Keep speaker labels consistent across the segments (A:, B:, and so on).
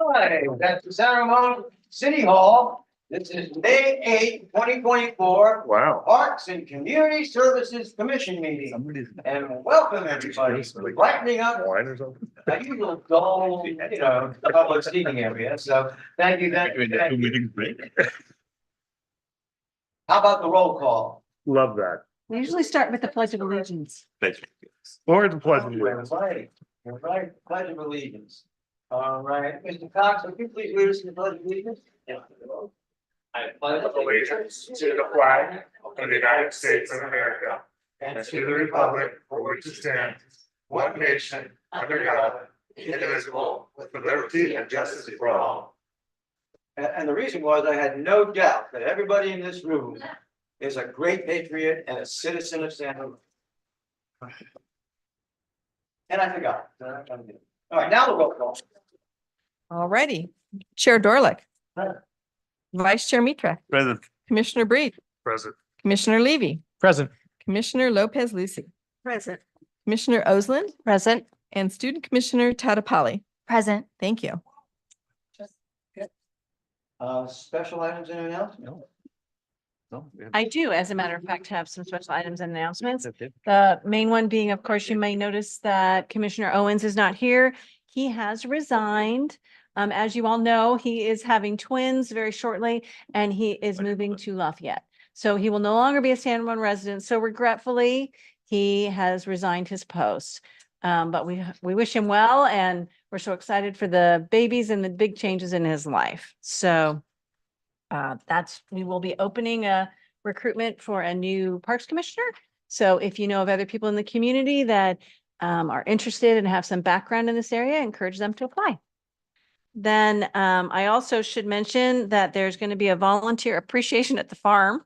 A: Hi, that's the San Ramon City Hall. This is May 8, 2024.
B: Wow.
A: Parks and Community Services Commission meeting. And welcome everybody to brightening up
B: Wine or something?
A: a usual dull, public seating area. So thank you, thank you, thank you. How about the roll call?
B: Love that.
C: We usually start with the Pledge of Allegiance.
B: Or the pleasant.
A: Everybody, everybody, Pledge of Allegiance. All right, Mr. Cox, would you please lead us in the Pledge of Allegiance? I pledge
B: Allegiance to the flag of the United States of America and to the republic for which it stands, one nation, under God, indivisible, with liberty and justice for all.
A: And the reason was I had no doubt that everybody in this room is a great patriot and a citizen of San Jose. And I forgot. All right, now the roll call.
D: Alrighty. Chair Dorlick.
A: Present.
D: Vice Chair Mitra.
B: Present.
D: Commissioner Breed.
B: Present.
D: Commissioner Levy.
B: Present.
D: Commissioner Lopez Lucy.
C: Present.
D: Commissioner Osland.
C: Present.
D: And Student Commissioner Tatapali.
C: Present.
D: Thank you.
A: Special items and announcements?
C: I do, as a matter of fact, have some special items and announcements. The main one being, of course, you may notice that Commissioner Owens is not here. He has resigned. As you all know, he is having twins very shortly, and he is moving to Lafayette. So he will no longer be a San Ramon resident. So regretfully, he has resigned his post. But we wish him well, and we're so excited for the babies and the big changes in his life. So we will be opening a recruitment for a new Parks Commissioner. So if you know of other people in the community that are interested and have some background in this area, encourage them to apply. Then I also should mention that there's going to be a volunteer appreciation at the farm.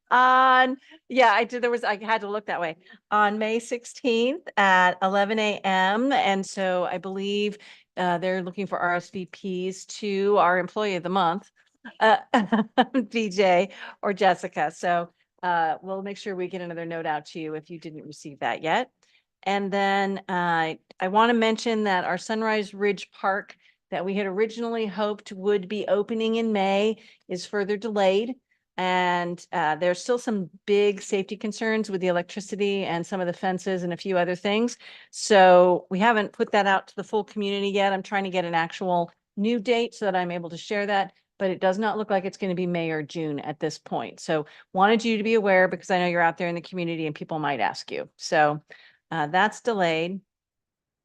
C: I had to look that way on May 16th at 11 a.m. And so I believe they're looking for RSVPs to our employee of the month, BJ or Jessica. So we'll make sure we get another note out to you if you didn't receive that yet. And then I want to mention that our Sunrise Ridge Park that we had originally hoped would be opening in May is further delayed. And there's still some big safety concerns with the electricity and some of the fences and a few other things. So we haven't put that out to the full community yet. I'm trying to get an actual new date so that I'm able to share that, but it does not look like it's going to be May or June at this point. So wanted you to be aware because I know you're out there in the community and people might ask you. So that's delayed.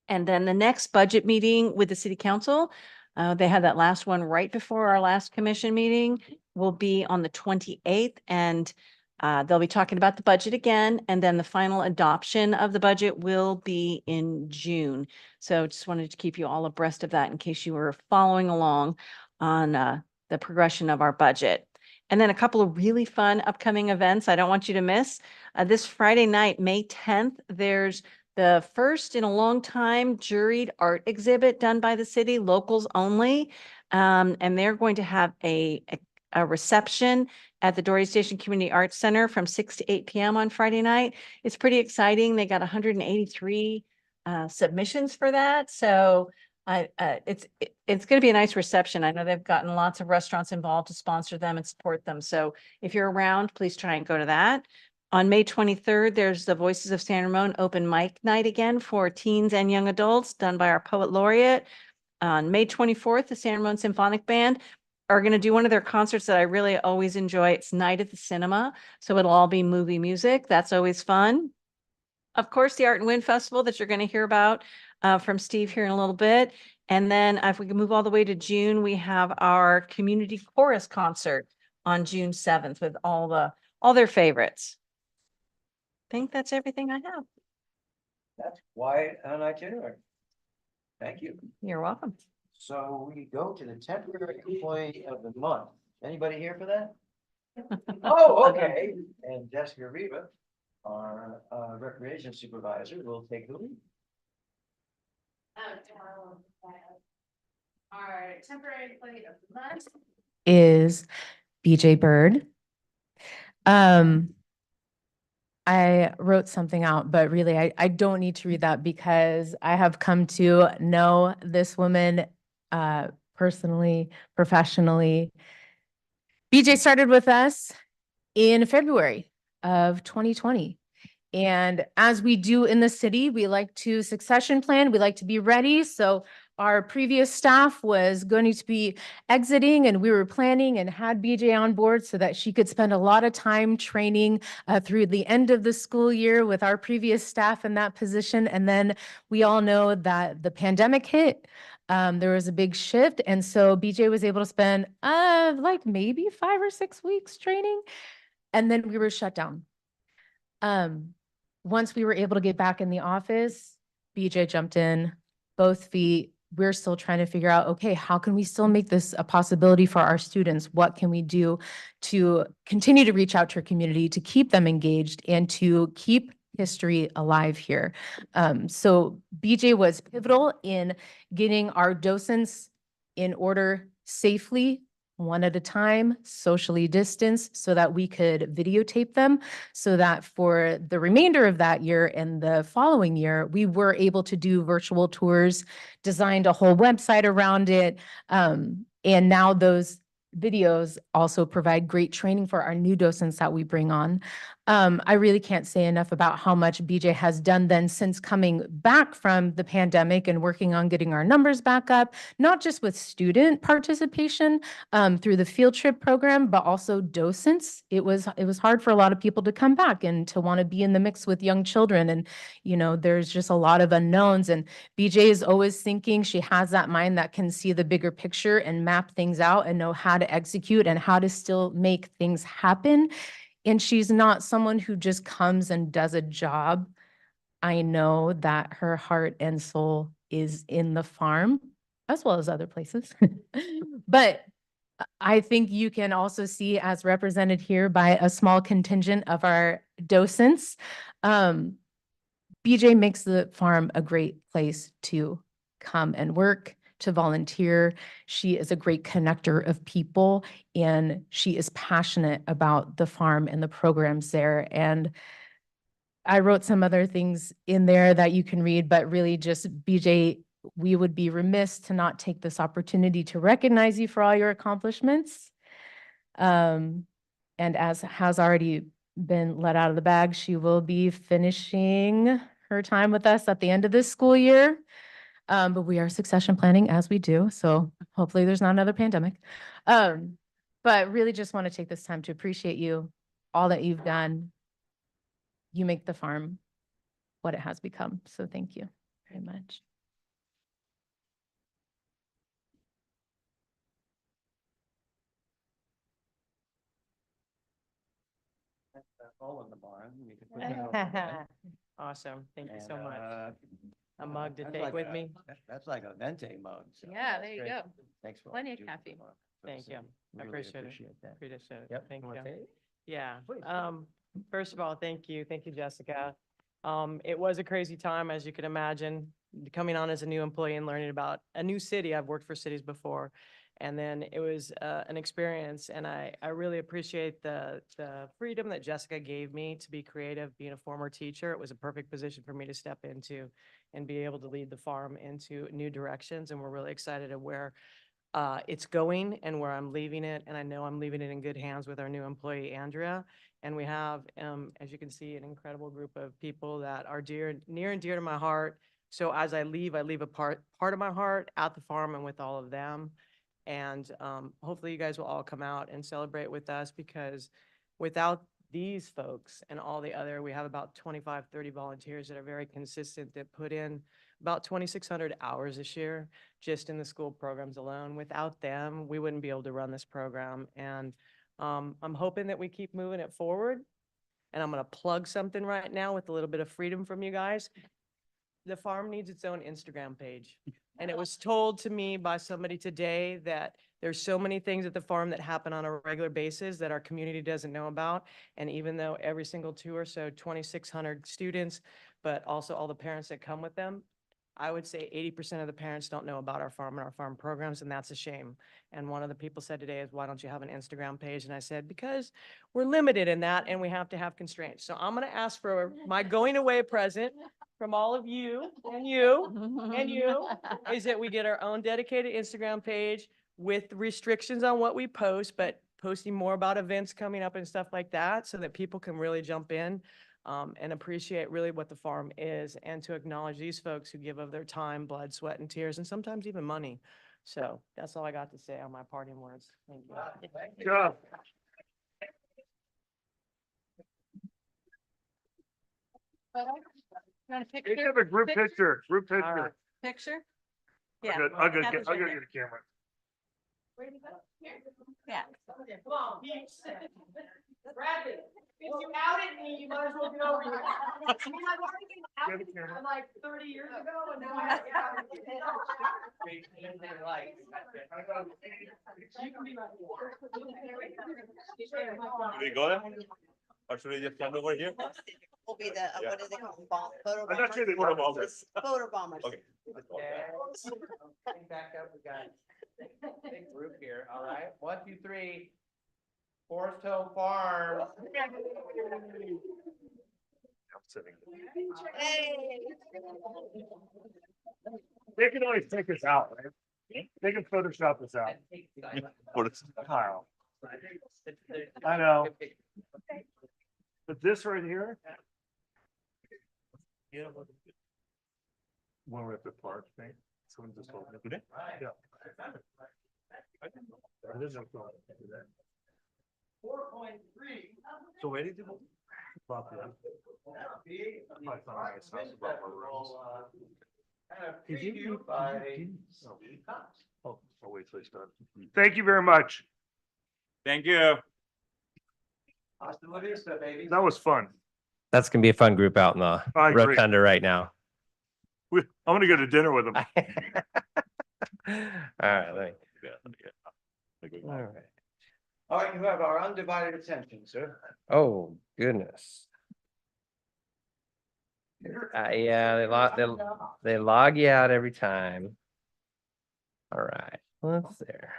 C: And then the next budget meeting with the city council, they had that last one right before our last commission meeting, will be on the 28th. And they'll be talking about the budget again. And then the final adoption of the budget will be in June. So just wanted to keep you all abreast of that in case you were following along on the progression of our budget. And then a couple of really fun upcoming events I don't want you to miss. This Friday night, May 10th, there's the first in a long time juried art exhibit done by the city, locals only. And they're going to have a reception at the Dory Station Community Arts Center from 6 to 8 p.m. on Friday night. It's pretty exciting. They got 183 submissions for that. So it's going to be a nice reception. I know they've gotten lots of restaurants involved to sponsor them and support them. So if you're around, please try and go to that. On May 23rd, there's the Voices of San Ramon open mic night again for teens and young adults done by our poet laureate. On May 24th, the San Ramon Symphonic Band are going to do one of their concerts that I really always enjoy. It's Night at the Cinema. So it'll all be movie music. That's always fun. Of course, the Art and Wind Festival that you're going to hear about from Steve here in a little bit. And then if we can move all the way to June, we have our community chorus concert on June 7th with all their favorites. I think that's everything I have.
A: That's quite an itinerary. Thank you.
C: You're welcome.
A: So we go to the temporary employee of the month. Anybody here for that? Oh, okay. And Jessica Riva, our recreation supervisor, will take the lead.
E: Our temporary employee of the month is BJ Bird.
F: I wrote something out, but really I don't need to read that because I have come to know this woman personally, professionally. BJ started with us in February of 2020. And as we do in the city, we like to succession plan, we like to be ready. So our previous staff was going to be exiting and we were planning and had BJ on board so that she could spend a lot of time training through the end of the school year with our previous staff in that position. And then we all know that the pandemic hit. There was a big shift. And so BJ was able to spend like maybe 5 or 6 weeks training. And then we were shut down. Once we were able to get back in the office, BJ jumped in, both feet. We're still trying to figure out, okay, how can we still make this a possibility for our students? What can we do to continue to reach out to our community, to keep them engaged and to keep history alive here? So BJ was pivotal in getting our docents in order safely, one at a time, socially distanced, so that we could videotape them, so that for the remainder of that year and the following year, we were able to do virtual tours, designed a whole website around it. And now those videos also provide great training for our new docents that we bring on. I really can't say enough about how much BJ has done then since coming back from the pandemic and working on getting our numbers back up, not just with student participation through the field trip program, but also docents. It was hard for a lot of people to come back and to want to be in the mix with young children. And, you know, there's just a lot of unknowns. And BJ is always thinking, she has that mind that can see the bigger picture and map things out and know how to execute and how to still make things happen. And she's not someone who just comes and does a job. I know that her heart and soul is in the farm as well as other places. But I think you can also see, as represented here by a small contingent of our docents, BJ makes the farm a great place to come and work, to volunteer. She is a great connector of people, and she is passionate about the farm and the programs there. And I wrote some other things in there that you can read, but really just BJ, we would be remiss to not take this opportunity to recognize you for all your accomplishments. And as has already been let out of the bag, she will be finishing her time with us at the end of this school year. But we are succession planning as we do, so hopefully there's not another pandemic. But really just want to take this time to appreciate you, all that you've done. You make the farm what it has become, so thank you very much.
A: All in the barn. We could put that over there.
G: Awesome. Thank you so
A: And,
G: much. A mug to
A: that's
G: take
A: like
G: with
A: a-
G: me.
A: That's like a venti mug. so
C: Yeah,
A: that's
C: there you
A: great.
C: go.
A: Thanks for. all
C: Plenty
A: you
C: of
A: do for the
C: caffeine.
A: farm, for the
G: Thank you.
A: city. We
G: I
A: really
G: appreciate it.
A: Appreciate that.
G: Appreciate it.
A: Yep.
G: Thank
A: You wanna
G: you.
A: take it?
G: Yeah.
A: Please.
G: First of all, thank you. Thank you, Jessica. It was a crazy time, as you can imagine, coming on as a new employee and learning about a new city. I've worked for cities before. And then it was an experience, and I really appreciate the freedom that Jessica gave me to be creative. Being a former teacher, it was a perfect position for me to step into and be able to lead the farm into new directions. And we're really excited at where it's going and where I'm leaving it. And I know I'm leaving it in good hands with our new employee, Andrea. And we have, as you can see, an incredible group of people that are near and dear to my heart. So as I leave a part of my heart at the farm and with all of them. And hopefully you guys will all come out and celebrate with us, because without these folks and all the other, we have about 25, 30 volunteers that are very consistent, that put in about 2,600 hours this year just in the school programs alone. Without them, we wouldn't be able to run this program. And I'm hoping that we keep moving it forward. And I'm going to plug something right now with a little bit of freedom from you guys. The farm needs its own Instagram page. And it was told to me by somebody today that there's so many things at the farm that happen on a regular basis that our community doesn't know about. And even though every single tour, so 2,600 students, but also all the parents that come with them, I would say 80% of the parents don't know about our farm and our farm programs, and that's a shame. And one of the people said today is, why don't you have an Instagram page? And I said, because we're limited in that and we have to have constraints. So I'm going to ask for my going away present from all of you and you, is that we get our own dedicated Instagram page with restrictions on what we post, but posting more about events coming up and stuff like that so that people can really jump in and appreciate really what the farm is, and to acknowledge these folks who give of their time, blood, sweat, and tears, and sometimes even money. So that's all I got to say on my parting words. Thank you.
B: Good job. You have a group picture,
G: All right.
C: Picture?
B: I'll
C: Yeah.
B: go- I'll go
C: Kathy's
B: get, I'll
C: right
B: go
C: there.
B: get a camera.
C: Yeah.
G: Come on, peeps. Bradley, if you outed me, you might as well get over here. I mean, I've already been outed
B: Get a camera.
G: like 30 years ago, and now I have to get outed again. You can be my
H: Should we go there? Or should we just stand over here?
I: Will be the,
H: Yeah.
I: what do they call them? Photo
B: I'm not sure they
H: Photo
B: want
H: bombers.
I: Photo bombers.
H: Okay.
J: Back up, we got a big group here, all right? 1, 2, 3. Forest Hill Farm.
B: I'm sitting. They can always take us out, right? They can Photoshop us out. Kyle. I know. But this right here. When we're at the park thing, someone just told me today. Yeah. It is a thought today.
G: 4.3.
H: So where is the book?
B: About that. My son always talks about my rooms. Did you- Oh, I'll wait till he's done. Thank you very much.
H: Thank you.
A: Hasta la vista, baby.
B: That was fun.
K: That's gonna be a fun group out in the
B: I agree.
K: rotunda right now.
B: I'm gonna go to dinner with them.
K: All right, let me- all right.
A: All right, you have our undivided attention, sir.
K: Oh, goodness. Yeah, they log you out every time. All right, let's there.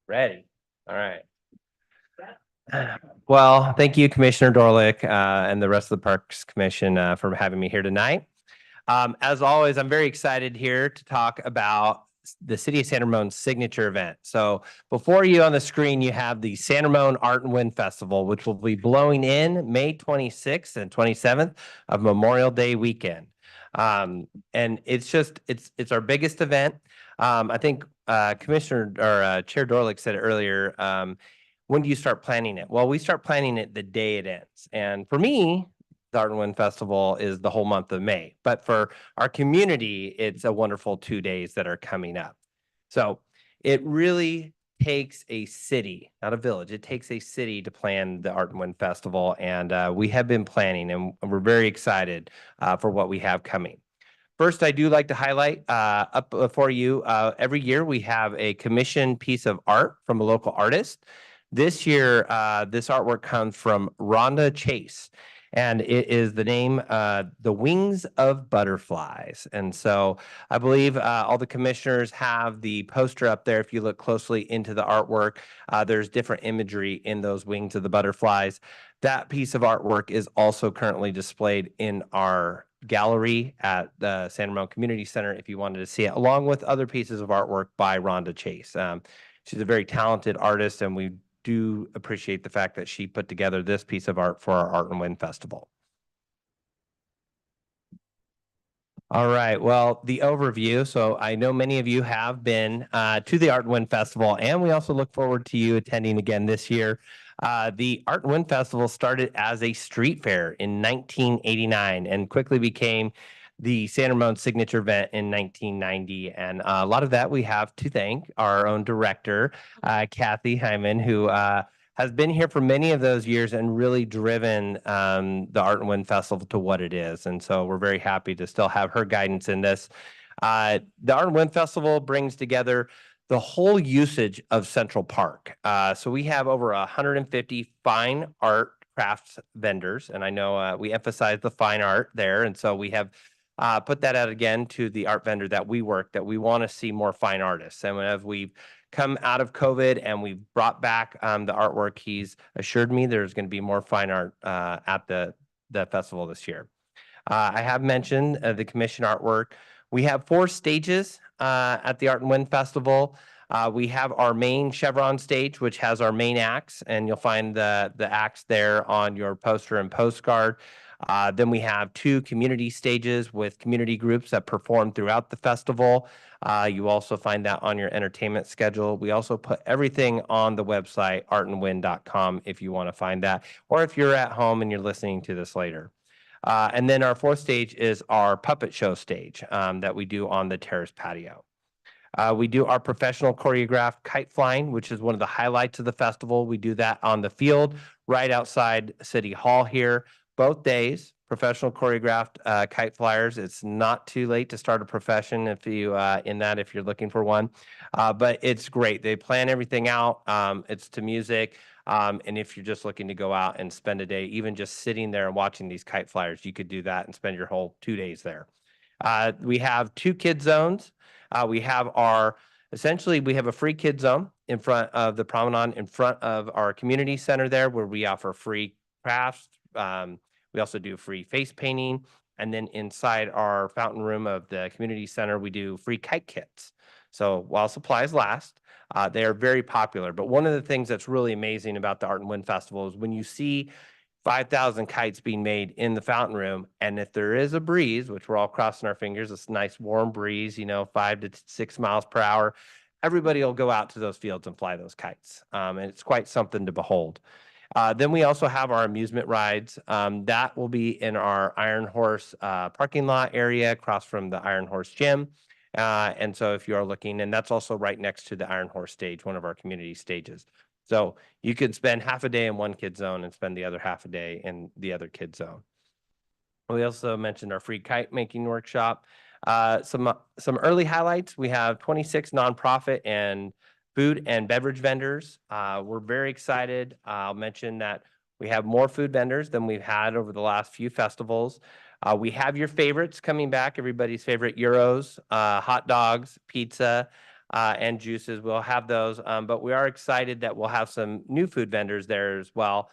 K: Ready, all right. Well, thank you, Commissioner Dorlick, and the rest of the Parks Commission, for having me here tonight. As always, I'm very excited here to talk about the City of San Ramon's signature event. So before you on the screen, you have the San Ramon Art and Wind Festival, which will be blowing in May 26th and 27th of Memorial Day weekend. And it's just, it's our biggest event. I think Commissioner or Chair Dorlick said it earlier. When do you start planning it? Well, we start planning it the day it ends. And for me, the Art and Wind Festival is the whole month of May. But for our community, it's a wonderful 2 days that are coming up. So it really takes a city, not a village. It takes a city to plan the Art and Wind Festival. And we have been planning, and we're very excited for what we have coming. First, I do like to highlight up for you, every year we have a commissioned piece of art from a local artist. This year, this artwork comes from Rhonda Chase, and it is the name, The Wings of Butterflies. And so I believe all the commissioners have the poster up there. If you look closely into the artwork, there's different imagery in those wings of the butterflies. That piece of artwork is also currently displayed in our gallery at the San Ramon Community Center if you wanted to see it, along with other pieces of artwork by Rhonda Chase. She's a very talented artist, and we do appreciate the fact that she put together this piece of art for our Art and Wind Festival. All right, well, the overview. So I know many of you have been to the Art and Wind Festival, and we also look forward to you attending again this year. The Art and Wind Festival started as a street fair in 1989 and quickly became the San Ramon signature event in 1990. And a lot of that we have to thank our own director, Kathy Hyman, who has been here for many of those years and really driven the Art and Wind Festival to what it is. And so we're very happy to still have her guidance in this. The Art and Wind Festival brings together the whole usage of Central Park. So we have over 150 fine art crafts vendors. And I know we emphasize the fine art there. And so we have put that out again to the art vendor that we work, that we want to see more fine artists. And as we've come out of COVID and we've brought back the artwork, he's assured me there's going to be more fine art at the festival this year. I have mentioned the commission artwork. We have 4 stages at the Art and Wind Festival. We have our main Chevron stage, which has our main acts, and you'll find the acts there on your poster and postcard. Then we have 2 community stages with community groups that perform throughout the festival. You also find that on your entertainment schedule. We also put everything on the website, artandwind.com, if you want to find that, or if you're at home and you're listening to this later. And then our 4th stage is our puppet show stage that we do on the terrace patio. We do our professional choreographed kite flying, which is one of the highlights of the festival. We do that on the field right outside City Hall here, both days. Professional choreographed kite flyers. It's not too late to start a profession if you if you're looking for one, but it's great. They plan everything out. It's to music. And if you're just looking to go out and spend a day, even just sitting there and watching these kite flyers, you could do that and spend your whole 2 days there. We have 2 kid zones. We have we have a free kid zone in front of the promenade, in front of our community center there, where we offer free crafts. We also do free face painting. And then inside our fountain room of the community center, we do free kite kits. So while supplies last, they are very popular. But one of the things that's really amazing about the Art and Wind Festival is when you see 5,000 kites being made in the fountain room, and if there is a breeze, which we're all crossing our fingers, it's a nice warm breeze, 5 to 6 miles per hour, everybody will go out to those fields and fly those kites. And it's quite something to behold. Then we also have our amusement rides. That will be in our Iron Horse parking lot area across from the Iron Horse gym. And so if you are looking, and that's also right next to the Iron Horse stage, one of our community stages. So you could spend half a day in one kid zone and spend the other half a day in the other kid zone. We also mentioned our free kite making workshop. Some early highlights. We have 26 nonprofit and food and beverage vendors. We're very excited. I'll mention that we have more food vendors than we've had over the last few festivals. We have your favorites coming back, everybody's favorite gyros, hot dogs, pizza, and juices. We'll have those, but we are excited that we'll have some new food vendors there as well.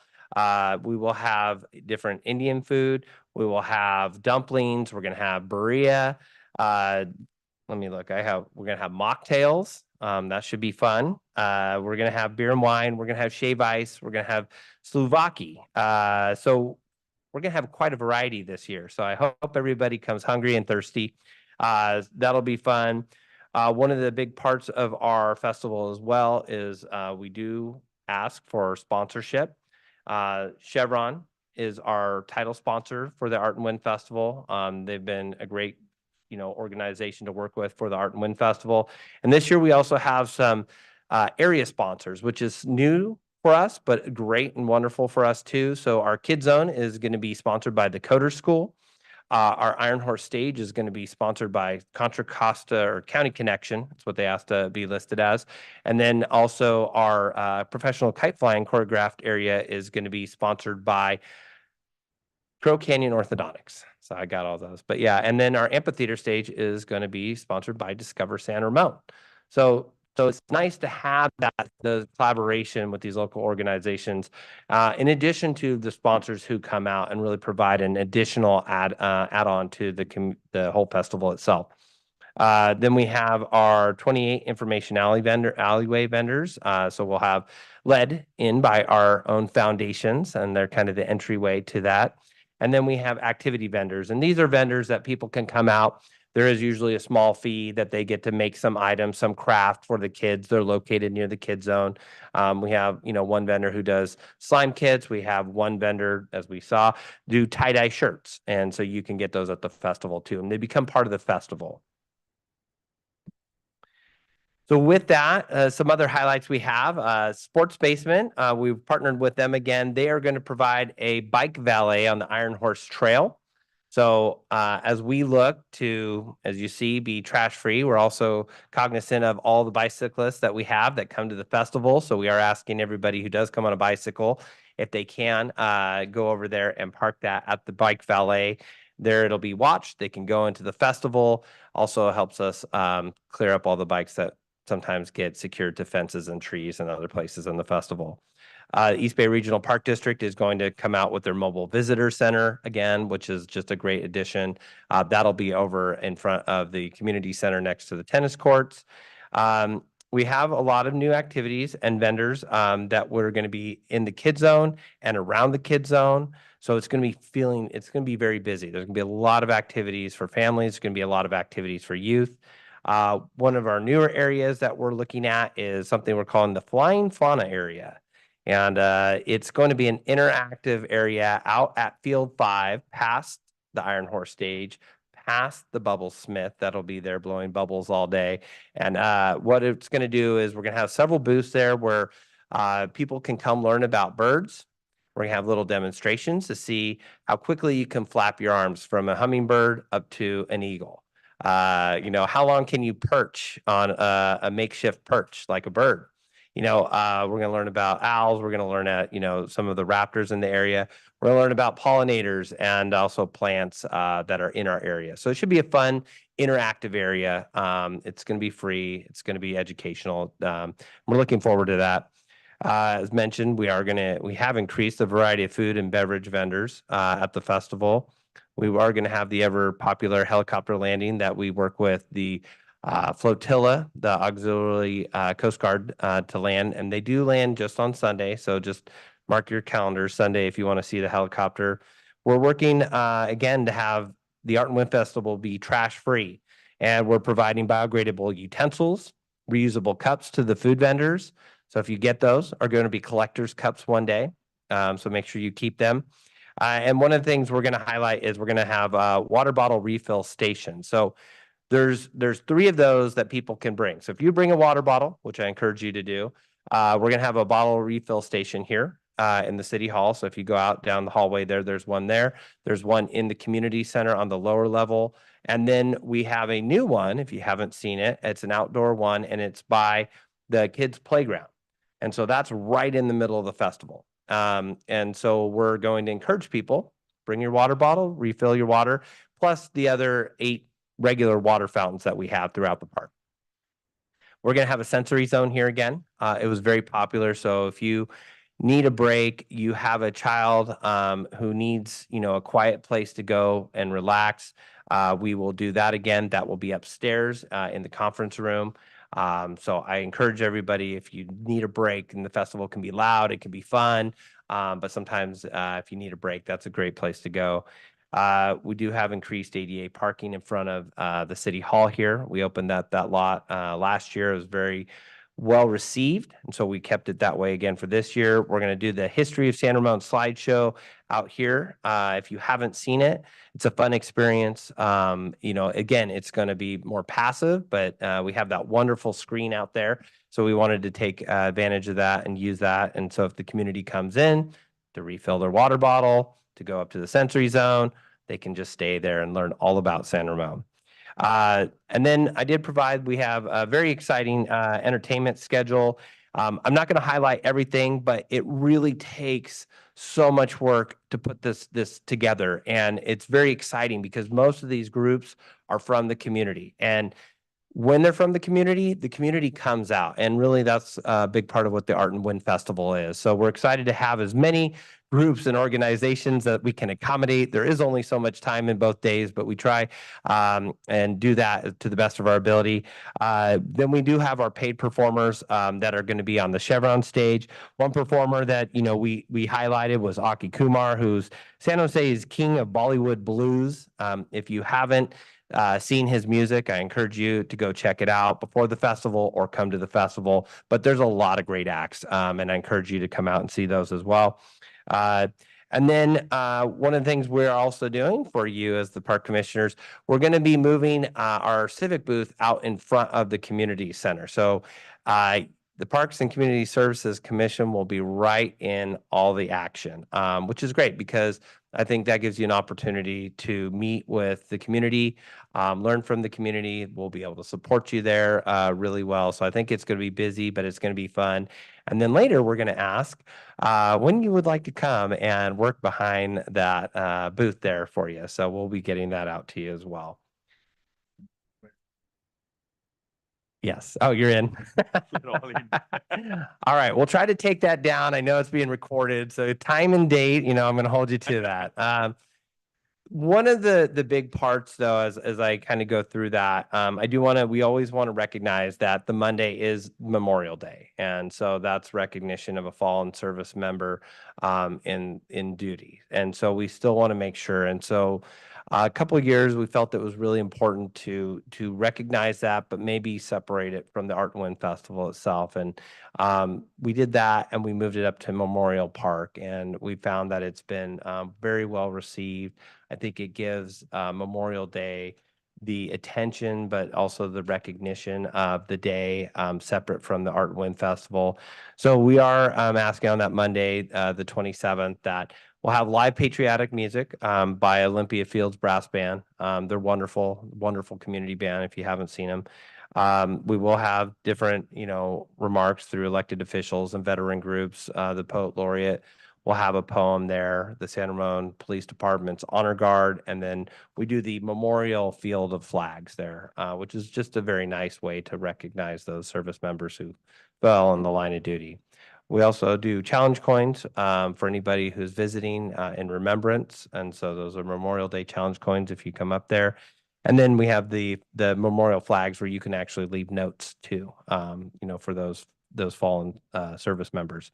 K: We will have different Indian food. We will have dumplings. We're going to have birria. Let me look. We're going to have mocktails. That should be fun. We're going to have beer and wine. We're going to have shave ice. We're going to have Slovakia. So we're going to have quite a variety this year. So I hope everybody comes hungry and thirsty. That'll be fun. One of the big parts of our festival as well is we do ask for sponsorship. Chevron is our title sponsor for the Art and Wind Festival. They've been a great organization to work with for the Art and Wind Festival. And this year we also have some area sponsors, which is new for us, but great and wonderful for us too. So our Kid Zone is going to be sponsored by the Coder School. Our Iron Horse stage is going to be sponsored by Contra Costa or County Connection. That's what they asked to be listed as. And then also our professional kite flying choreographed area is going to be sponsored by Crow Canyon Orthodontics. So I got all those. But yeah, and then our amphitheater stage is going to be sponsored by Discover San Ramon. So it's nice to have the collaboration with these local organizations, in addition to the sponsors who come out and really provide an additional add-on to the whole festival itself. Then we have our 28 information alleyway vendors. So we'll have led in by our own foundations, and they're kind of the entryway to that. And then we have activity vendors, and these are vendors that people can come out. There is usually a small fee that they get to make some items, some craft for the kids. They're located near the kid zone. We have, one vendor who does slime kits. We have one vendor, as we saw, do tie-dye shirts. And so you can get those at the festival too. And they become part of the festival. So with that, some other highlights we have, Sports Basement. We've partnered with them again. They are going to provide a bike valet on the Iron Horse Trail. So as we look to, as you see, be trash free, we're also cognizant of all the bicyclists that we have that come to the festival. So we are asking everybody who does come on a bicycle, if they can, go over there and park that at the bike valet. There it'll be watched. They can go into the festival. Also helps us clear up all the bikes that sometimes get secured to fences and trees and other places in the festival. East Bay Regional Park District is going to come out with their mobile visitor center again, which is just a great addition. That'll be over in front of the community center next to the tennis courts. We have a lot of new activities and vendors that we're going to be in the kid zone and around the kid zone. So it's going to be very busy. There's going to be a lot of activities for families. There's going to be a lot of activities for youth. One of our newer areas that we're looking at is something we're calling the Flying Fauna area. And it's going to be an interactive area out at Field 5, past the Iron Horse stage, past the Bubble Smith. That'll be there blowing bubbles all day. And what it's going to do is we're going to have several booths there where people can come learn about birds. We're going to have little demonstrations to see how quickly you can flap your arms from a hummingbird up to an eagle. How long can you perch on a makeshift perch like a bird? We're going to learn about owls. We're going to learn some of the raptors in the area. We're going to learn about pollinators and also plants that are in our area. So it should be a fun, interactive area. It's going to be free. It's going to be educational. We're looking forward to that. As mentioned, we have increased the variety of food and beverage vendors at the festival. We are going to have the ever popular helicopter landing that we work with the flotilla, the auxiliary Coast Guard to land, and they do land just on Sunday. So just mark your calendar Sunday if you want to see the helicopter. We're working again to have the Art and Wind Festival be trash free, and we're providing biodegradable utensils, reusable cups to the food vendors. So if you get those, are going to be collector's cups one day. So make sure you keep them. And one of the things we're going to highlight is we're going to have a water bottle refill station. So there's 3 of those that people can bring. So if you bring a water bottle, which I encourage you to do, we're going to have a bottle refill station here in the city hall. So if you go out down the hallway there's one there. There's one in the community center on the lower level. And then we have a new one, if you haven't seen it. It's an outdoor one, and it's by the kids' playground. And so that's right in the middle of the festival. And so we're going to encourage people, bring your water bottle, refill your water, plus the other 8 regular water fountains that we have throughout the park. We're going to have a sensory zone here again. It was very popular. So if you need a break, you have a child who needs, a quiet place to go and relax, we will do that again. That will be upstairs in the conference room. So I encourage everybody, if you need a break, and the festival can be loud, it can be fun, but sometimes if you need a break, that's a great place to go. We do have increased ADA parking in front of the city hall here. We opened that lot last year. It was very well received, and so we kept it that way again for this year. We're going to do the History of San Ramon slideshow out here. If you haven't seen it, it's a fun experience. Again, it's going to be more passive, but we have that wonderful screen out there. So we wanted to take advantage of that and use that. And so if the community comes in to refill their water bottle, to go up to the sensory zone, they can just stay there and learn all about San Ramon. And then we have a very exciting entertainment schedule. I'm not going to highlight everything, but it really takes so much work to put this together. And it's very exciting because most of these groups are from the community. And when they're from the community comes out. And really that's a big part of what the Art and Wind Festival is. So we're excited to have as many groups and organizations that we can accommodate. There is only so much time in both days, but we try and do that to the best of our ability. Then we do have our paid performers that are going to be on the Chevron stage. One performer that we highlighted was Aki Kumar, who's San Jose's king of Bollywood blues. If you haven't seen his music, I encourage you to go check it out before the festival or come to the festival. But there's a lot of great acts, and I encourage you to come out and see those as well. And then one of the things we're also doing for you as the park commissioners, we're going to be moving our civic booth out in front of the community center. So the Parks and Community Services Commission will be right in all the action, which is great because I think that gives you an opportunity to meet with the community, learn from the community. We'll be able to support you there really well. So I think it's going to be busy, but it's going to be fun. And then later we're going to ask when you would like to come and work behind that booth there for you. So we'll be getting that out to you as well. Yes. Oh, you're in. All right. We'll try to take that down. I know it's being recorded. So time and date, I'm going to hold you to that. One of the big parts though, as I kind of go through that, we always want to recognize that the Monday is Memorial Day. And so that's recognition of a fallen service member in duty. And so we still want to make sure. And so a couple of years, we felt it was really important to recognize that, but maybe separate it from the Art and Wind Festival itself. And we did that, and we moved it up to Memorial Park, and we found that it's been very well received. I think it gives Memorial Day the attention, but also the recognition of the day separate from the Art and Wind Festival. So we are asking on that Monday, the 27th, that we'll have live patriotic music by Olympia Fields Brass Band. They're wonderful, wonderful community band if you haven't seen them. We will have different, remarks through elected officials and veteran groups. The poet laureate will have a poem there, the San Ramon Police Department's Honor Guard, and then we do the Memorial Field of Flags there, which is just a very nice way to recognize those service members who fell in the line of duty. We also do challenge coins for anybody who's visiting in remembrance. And so those are Memorial Day challenge coins if you come up there. And then we have the memorial flags where you can actually leave notes too, for those fallen service members.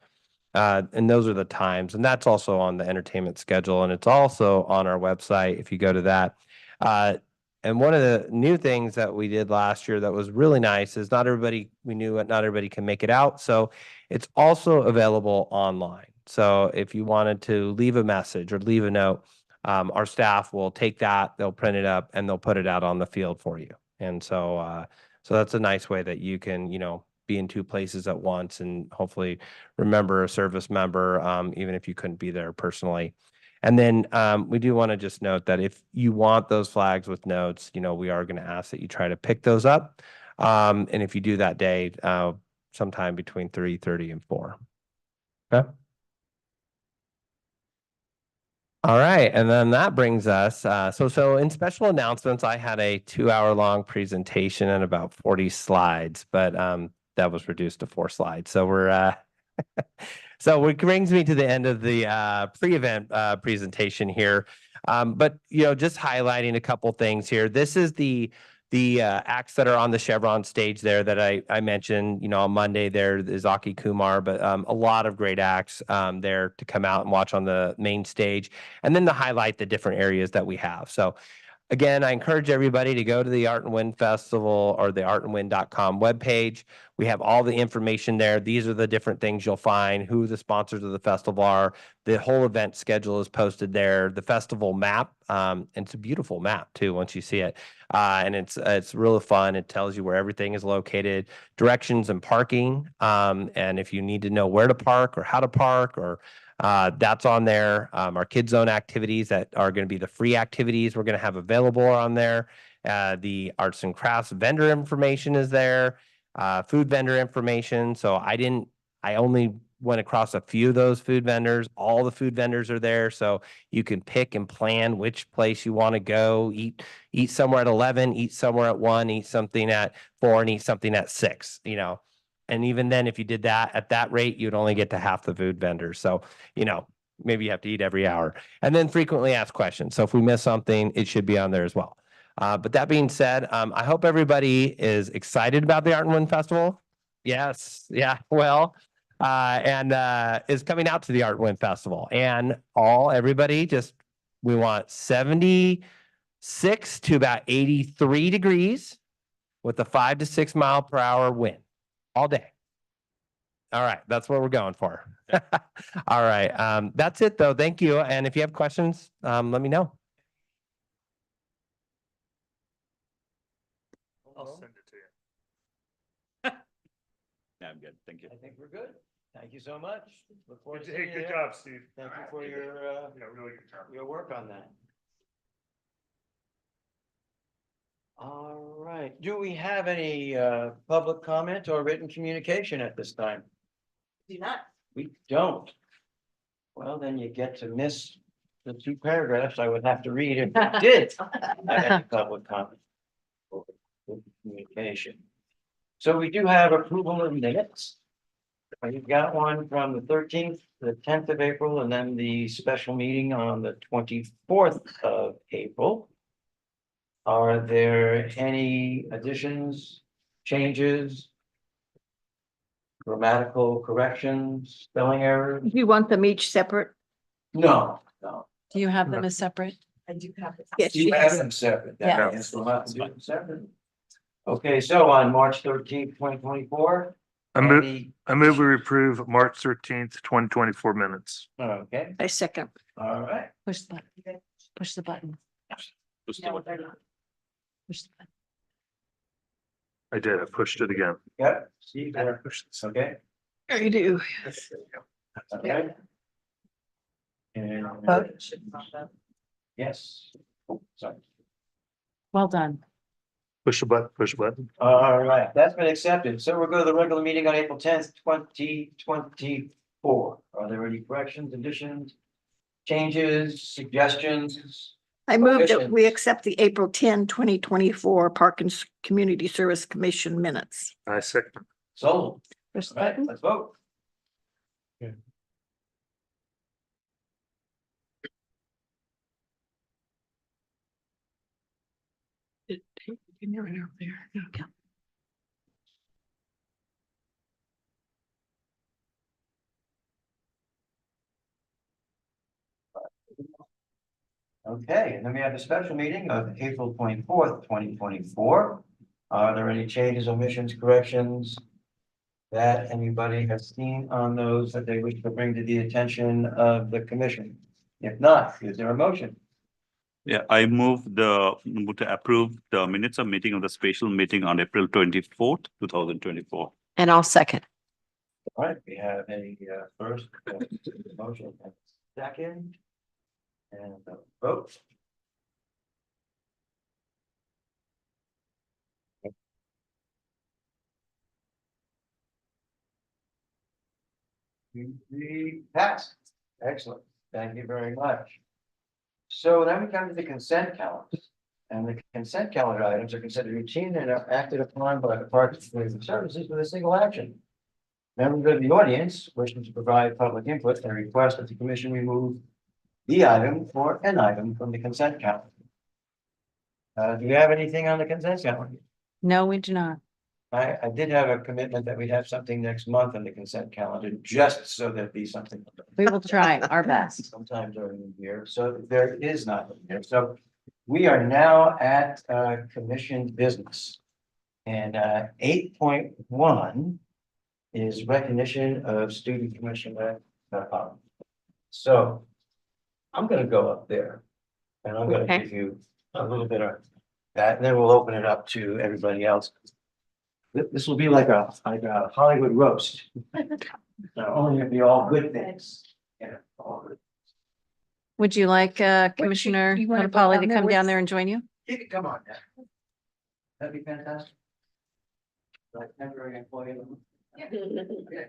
K: And those are the times. And that's also on the entertainment schedule. And it's also on our website if you go to that. And one of the new things that we did last year that was really nice is not everybody can make it out. So it's also available online. So if you wanted to leave a message or leave a note, our staff will take that, they'll print it up, and they'll put it out on the field for you. And so that's a nice way that you can, be in two places at once and hopefully remember a service member, even if you couldn't be there personally. And then we do want to just note that if you want those flags with notes, we are going to ask that you try to pick those up. And if you do that day, sometime between 3:30 and 4. Okay. All right. And then that brings us. So in special announcements, I had a 2-hour-long presentation and about 40 slides, but that was reduced to 4 slides. So we're so it brings me to the end of the pre-event presentation here. But just highlighting a couple things here. This is the acts that are on the Chevron stage there that I mentioned. On Monday there is Aki Kumar, but a lot of great acts there to come out and watch on the main stage, and then to highlight the different areas that we have. So again, I encourage everybody to go to the Art and Wind Festival or the artandwind.com webpage. We have all the information there. These are the different things you'll find, who the sponsors of the festival are. The whole event schedule is posted there. The festival map, and it's a beautiful map too once you see it. And it's really fun. It tells you where everything is located, directions and parking. And if you need to know where to park or how to park or that's on there. Our Kids Zone activities that are going to be the free activities we're going to have available on there. The arts and crafts vendor information is there. Food vendor information. So I only went across a few of those food vendors. All the food vendors are there. So you can pick and plan which place you want to go, eat somewhere at 11, eat somewhere at 1, eat something at 4, and eat something at 6, And even then, if you did that at that rate, you'd only get to half the food vendors. So, maybe you have to eat every hour. And then frequently asked questions. So if we miss something, it should be on there as well. But that being said, I hope everybody is excited about the Art and Wind Festival. Yes. Yeah. Well, and is coming out to the Art and Wind Festival. And everybody we want 76 to about 83 degrees with a 5 to 6 mile per hour wind all day. All right. That's what we're going for. All right. That's it though. Thank you. And if you have questions, let me know.
H: I'll send it to you.
A: Yeah, I'm good. Thank you. I think we're good. Thank you so much. Look forward to
B: Hey,
A: seeing you
B: good
A: there.
B: job, Steve.
A: Thank you for your,
B: Yeah, really good job.
A: your work on that. All right, do we have any public comment or written communication at this time?
I: Do not.
A: We don't. Well, then you get to miss the 2 paragraphs I would have to read if I did have any public comment. or written Communication. So we do have approval of minutes. We've got one from the 13th, the 10th of April, and then the special meeting on the 24th of April. Are there any additions, changes? Grammatical corrections, spelling errors?
I: You want them each separate?
A: No.
C: Do you have them as separate?
I: I do have it. Yes,
A: You
I: she
A: have
I: has.
A: them separate.
C: Yeah.
A: That means we'll have to do them separate. Okay, so on March 13th, 2024.
B: I move we approve March 13th, 2024 minutes.
A: Okay,
I: I second.
A: all right.
C: Push the button. Push the button. Push the button.
B: I did, I pushed it again.
A: Yep. Steve, there. Okay.
I: I do.
A: Okay. And, yes. Oh, sorry.
C: Well done.
B: Push the button, push the button.
A: All right, that's been accepted. So we'll go to the regular meeting on April 10th, 2024. Are there any corrections, additions, changes, suggestions?
I: I move that
A: Questions?
I: we accept the April 10, 2024 Parkins Community Service Commission minutes.
B: I second.
A: Sold.
C: Push the
A: All right,
C: button.
A: let's vote. Okay, and then we have the special meeting of April 24th, 2024. Are there any changes, omissions, corrections that anybody has seen on those that they wish to bring to the attention of the commission? If not, is there a motion?
H: Yeah, I move to approve the minutes of meeting of the special meeting on April 24th, 2024.
I: And I'll second.
A: All right, we have a first motion, and second. And a vote. We passed. Excellent. Thank you very much. So then we come to the consent calendar. And the consent calendar items are considered routine and are acted upon by the Parks and Community Services with a single action. Members of the audience wishing to provide public input and request that the commission remove the item or an item from the consent calendar. Do you have anything on the consent calendar?
C: No, we do not.
A: I did have a commitment that we'd have something next month on the consent calendar, just so there'd be something.
C: We will try our best.
A: Sometime during the year, so there is not here, so we are now at commission business. And 8.1 is recognition of student commissioner. So I'm gonna go up there and I'm gonna
I: Okay.
A: give you a little bit of that, and then we'll open it up to everybody else. This will be like a Hollywood roast. Only gonna be all good things. Yeah, all good.
C: Would you like Commissioner
I: you wanna go
C: Potapalli
I: down
C: to
I: there
C: come
I: with-
C: down there and join you?
A: You can come on now. That'd be fantastic. Like temporary employee. of the month. Yeah,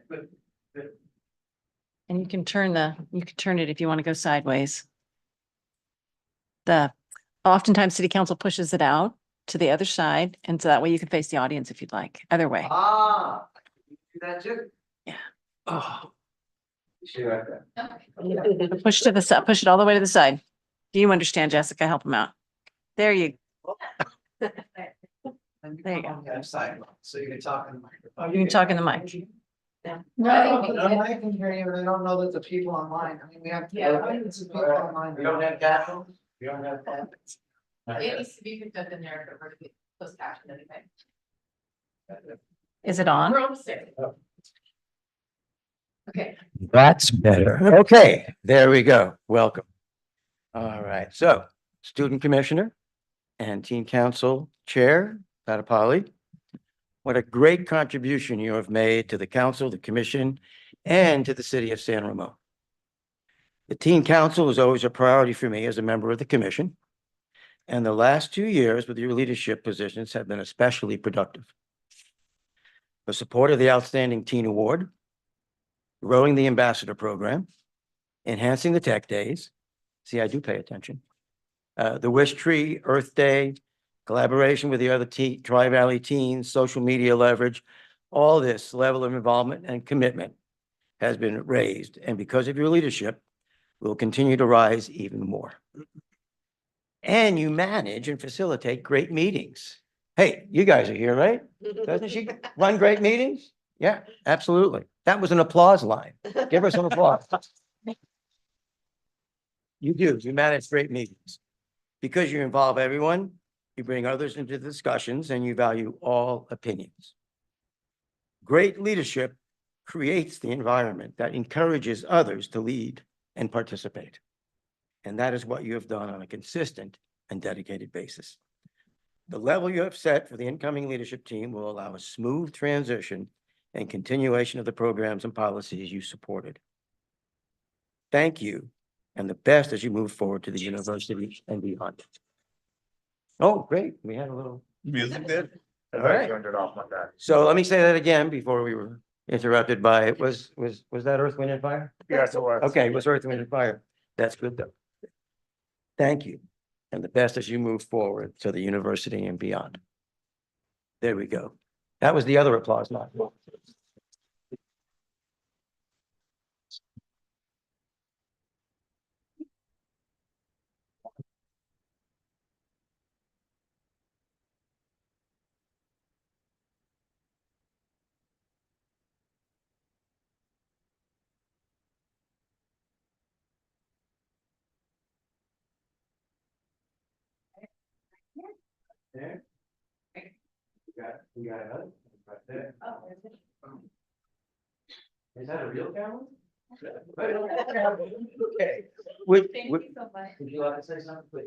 A: good, good.
C: And you can turn it if you want to go sideways. Oftentimes city council pushes it out to the other side, and so that way you can face the audience if you'd like, either way.
A: Ah, you do that too?
C: Yeah.
A: Oh. See right there.
C: Push to the side, push it all the way to the side. Do you understand, Jessica? Help him out. There you,
A: And
C: There you
A: come on the other side, so you can talk in the microphone.
C: you can talk in the mic.
A: No,
J: I can hear you, but I don't know that the people online, I mean, we have. It's the people online.
A: We don't have captions? We don't have captions?
E: It needs to be picked up in there if we're to be closed captioned anyway.
C: Is it on?
E: We're almost there. Okay.
A: That's better. Okay, there we go. Welcome. All right, so student commissioner and teen council chair, Potapalli. What a great contribution you have made to the council, the commission,
L: and to the city of San Ramon. The teen council is always a priority for me as a member of the commission, and the last 2 years with your leadership positions have been especially productive. The support of the Outstanding Teen Award, growing the ambassador program, enhancing the tech days. See, I do pay attention. The Wish Tree, Earth Day, collaboration with the other Tri-Valley teens, social media leverage, all this level of involvement and commitment has been raised, and because of your leadership, will continue to rise even more. And you manage and facilitate great meetings. Hey, you guys are here, right? Doesn't she run great meetings? Yeah, absolutely. That was an applause line. Give her some applause. You do. You manage great meetings. Because you involve everyone, you bring others into the discussions, and you value all opinions. Great leadership creates the environment that encourages others to lead and participate. And that is what you have done on a consistent and dedicated basis. The level you have set for the incoming leadership team will allow a smooth transition and continuation of the programs and policies you supported. Thank you, and the best as you move forward to the university and beyond. Oh, great. We had a little
H: Music there?
L: All right.
B: Turned it off my dad.
L: So let me say that again before we were interrupted by, was that Earth, Wind and Fire?
B: Yes, it was.
L: Okay, it was Earth, Wind and Fire. That's good though. Thank you. And the best as you move forward to the university and beyond. There we go. That was the other applause, not. There. We got another. Right there. Is that a real camera? Okay. Would you like to say something, please?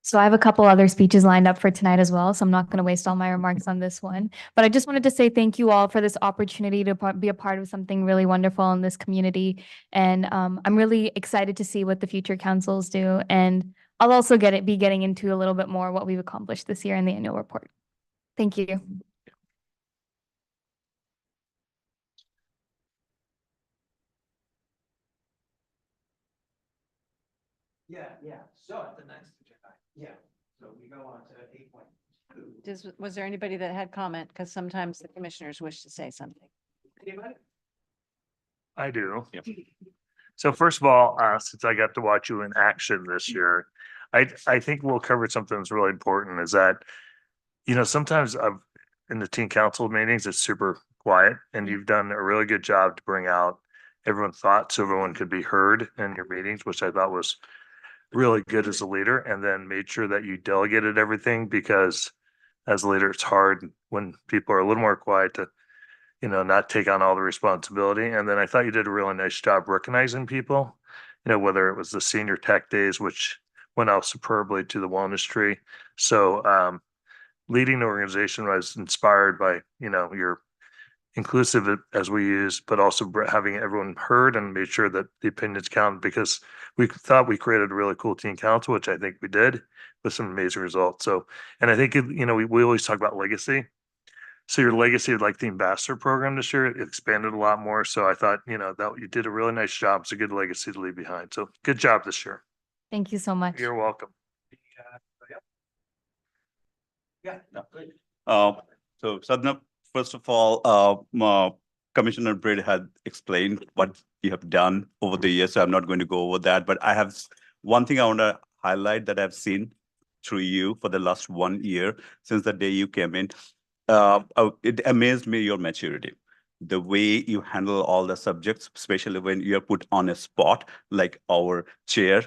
M: So I have a couple other speeches lined up for tonight as well, so I'm not going to waste all my remarks on this one. But I just wanted to say thank you all for this opportunity to be a part of something really wonderful in this community. And I'm really excited to see what the future councils do. And I'll also be getting into a little bit more what we've accomplished this year in the annual report. Thank you.
L: Yeah. So the next, yeah. So we go on to 8.2.
C: Was there anybody that had comment? Because sometimes the commissioners wish to say something.
B: I do. So first of all, since I got to watch you in action this year, I think we'll cover something that's really important is that, sometimes in the teen council meetings, it's super quiet and you've done a really good job to bring out everyone's thoughts so everyone could be heard in your meetings, which I thought was really good as a leader, and then made sure that you delegated everything because as a leader, it's hard when people are a little more quiet to, not take on all the responsibility. And then I thought you did a really nice job recognizing people, whether it was the senior tech days, which went out superbly to the Wellness Tree. So leading the organization was inspired by, your inclusive as we use, but also having everyone heard and made sure that the opinions count because we thought we created a really cool teen council, which I think we did with some amazing results. So, and I think, we always talk about legacy. So your legacy of like the ambassador program this year, it expanded a lot more. So I thought, that you did a really nice job. It's a good legacy to leave behind. So good job this year.
M: Thank you so much.
B: You're welcome.
L: Yeah, no, good.
H: So Sadhana, first of all, Commissioner Britt had explained what you have done over the years, so I'm not going to go over that. But I have one thing I want to highlight that I've seen through you for the last 1 year since the day you came in. It amazed me, your maturity, the way you handle all the subjects, especially when you're put on a spot like our chair.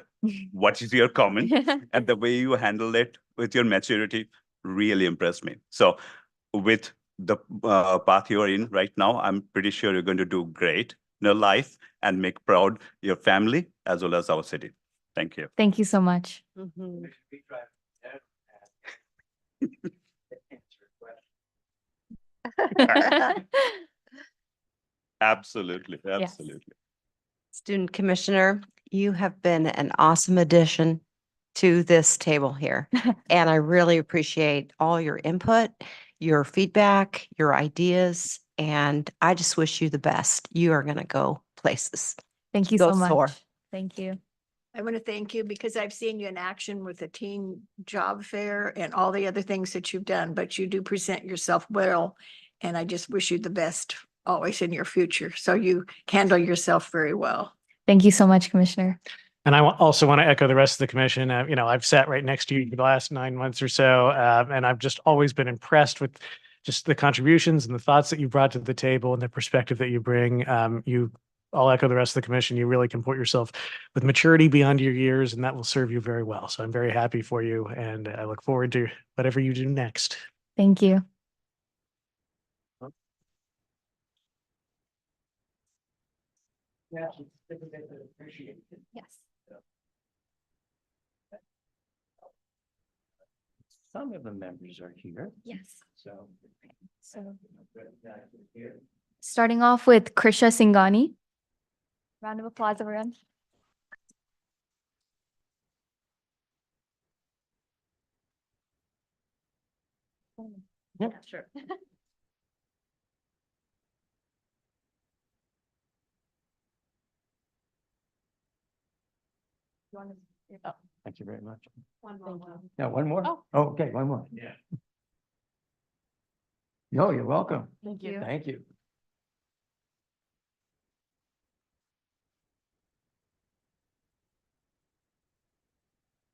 H: What is your comment? And the way you handle it with your maturity really impressed me. So with the path you're in right now, I'm pretty sure you're going to do great in your life and make proud your family as well as our city. Thank you.
M: Thank you so much.
H: Absolutely, absolutely.
N: Student Commissioner, you have been an awesome addition to this table here. And I really appreciate all your input, your feedback, your ideas, and I just wish you the best. You are going to go places.
M: Thank you
N: Go
M: so
N: soar.
M: much. Thank you.
I: I want to thank you because I've seen you in action with the teen job fair and all the other things that you've done, but you do present yourself well. And I just wish you the best always in your future. So you handle yourself very well.
M: Thank you so much, Commissioner.
O: And I also want to echo the rest of the commission. You know, I've sat right next to you for the last 9 months or so, and I've just always been impressed with just the contributions and the thoughts that you brought to the table and the perspective that you bring. I'll echo the rest of the commission. You really comport yourself with maturity beyond your years, and that will serve you very well. So I'm very happy for you, and I look forward to whatever you do next.
M: Thank you.
A: Yeah, appreciate it.
M: Yes.
L: Some of the members are here,
M: Yes.
L: so.
M: So starting off with Krisha Singhani. Round of applause, everyone.
L: Yeah,
M: sure.
L: Thank you very much.
M: One more.
L: Now, one more?
M: Oh.
L: Oh, okay, one more.
O: Yeah.
L: No, you're welcome.
M: Thank you.
L: Thank you.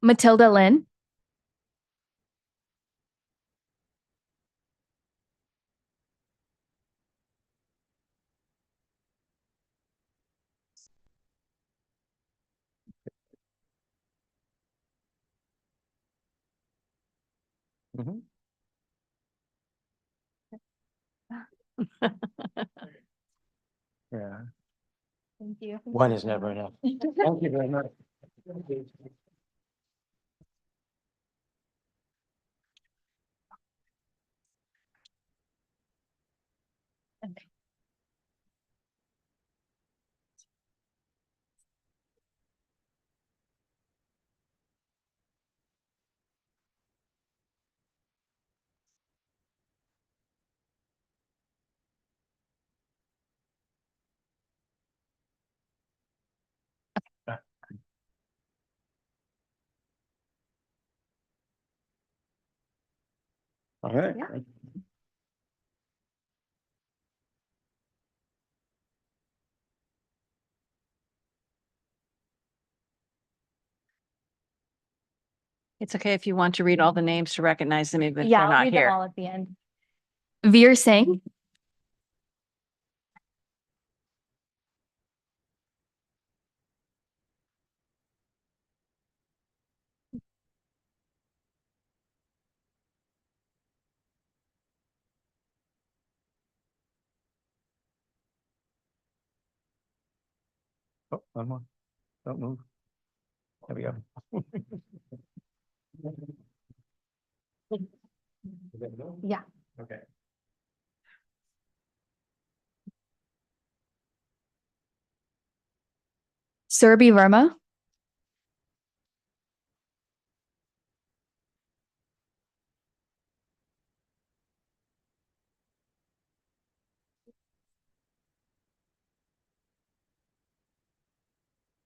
M: Matilda Lynn.
L: Mhm. Yeah,
M: Thank you.
L: one is never enough. Thank you very much.
M: Okay.
L: All right.
M: Yeah.
C: It's okay if you want to read all the names to recognize them even if
M: Yeah,
C: they're
M: I'll
C: not
M: read them
C: here.
M: all at the end. Veer Singh.
L: Oh, one more. Don't move. There we go.
M: Yeah.
L: Okay.
M: Surabhi Verma.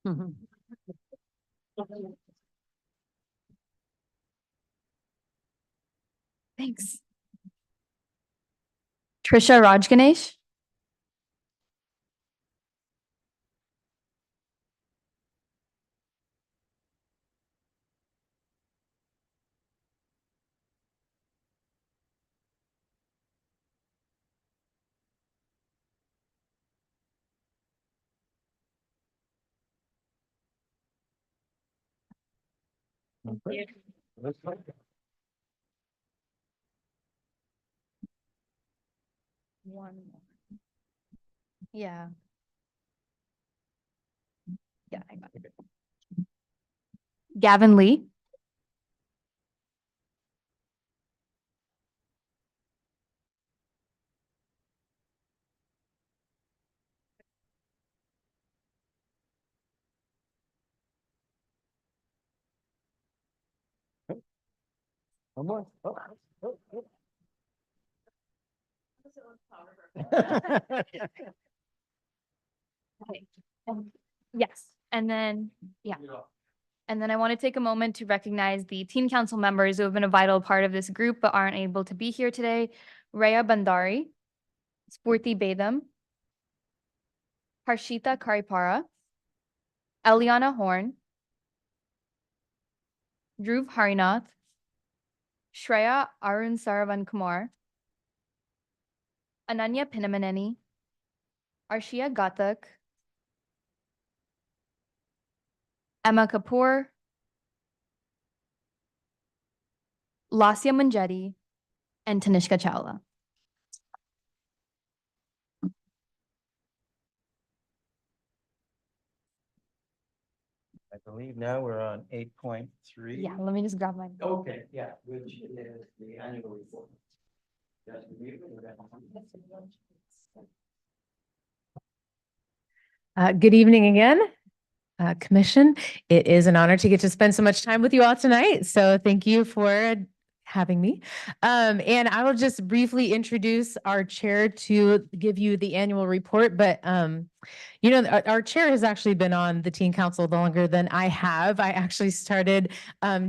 C: Mhm.
M: Thanks. Trisha Rajganesh.
L: Let's go.
M: One more. Yeah. Yeah, I got it. Gavin Lee.
L: One more. Oh, oh, oh.
M: Okay. Yes, and then, yeah. And then I want to take a moment to recognize the teen council members who have been a vital part of this group but aren't able to be here today. Rhea Bandari, Spurti Bedam, Harshita Karipara, Eliana Horn, Dhruv Harinath, Shreya Arun Saravan Kumar, Ananya Pinamaneni, Arshia Gatak, Emma Kapoor, Lasya Manjeti, and Tanishka Chawla.
L: I believe now we're on 8.3.
M: Yeah, let me just grab my.
L: Okay, yeah, which is the annual report.
F: Good evening again, Commission. It is an honor to get to spend so much time with you all tonight. So thank you for having me. And I will just briefly introduce our chair to give you the annual report. But, you know, our chair has actually been on the teen council longer than I have. I actually started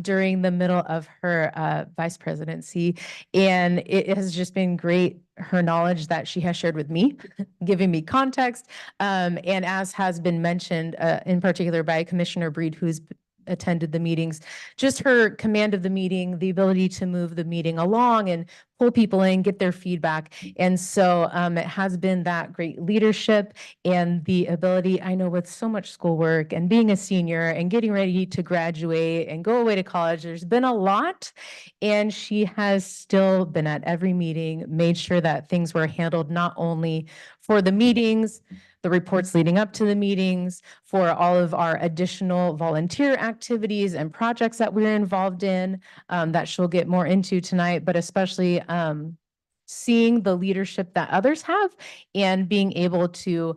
F: during the middle of her vice presidency. And it has just been great, her knowledge that she has shared with me, giving me context. And as has been mentioned in particular by Commissioner Breed, who's attended the meetings, just her command of the meeting, the ability to move the meeting along and pull people in, get their feedback. And so it has been that great leadership and the ability, I know with so much schoolwork and being a senior and getting ready to graduate and go away to college, there's been a lot. And she has still been at every meeting, made sure that things were handled not only for the meetings, the reports leading up to the meetings, for all of our additional volunteer activities and projects that we're involved in that she'll get more into tonight, but especially seeing the leadership that others have and being able to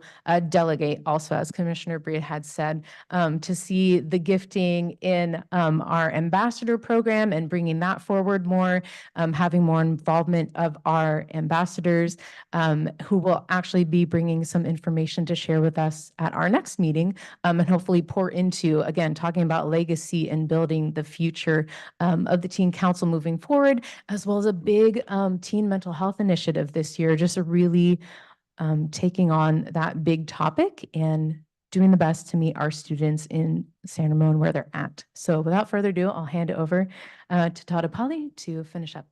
F: delegate also, as Commissioner Breed had said, to see the gifting in our ambassador program and bringing that forward more, having more involvement of our ambassadors who will actually be bringing some information to share with us at our next meeting and hopefully pour into, again, talking about legacy and building the future of the Teen Council moving forward, as well as a big teen mental health initiative this year, just a really taking on that big topic and doing the best to meet our students in San Ramon where they're at. So without further ado, I'll hand it over to Tadapali to finish up.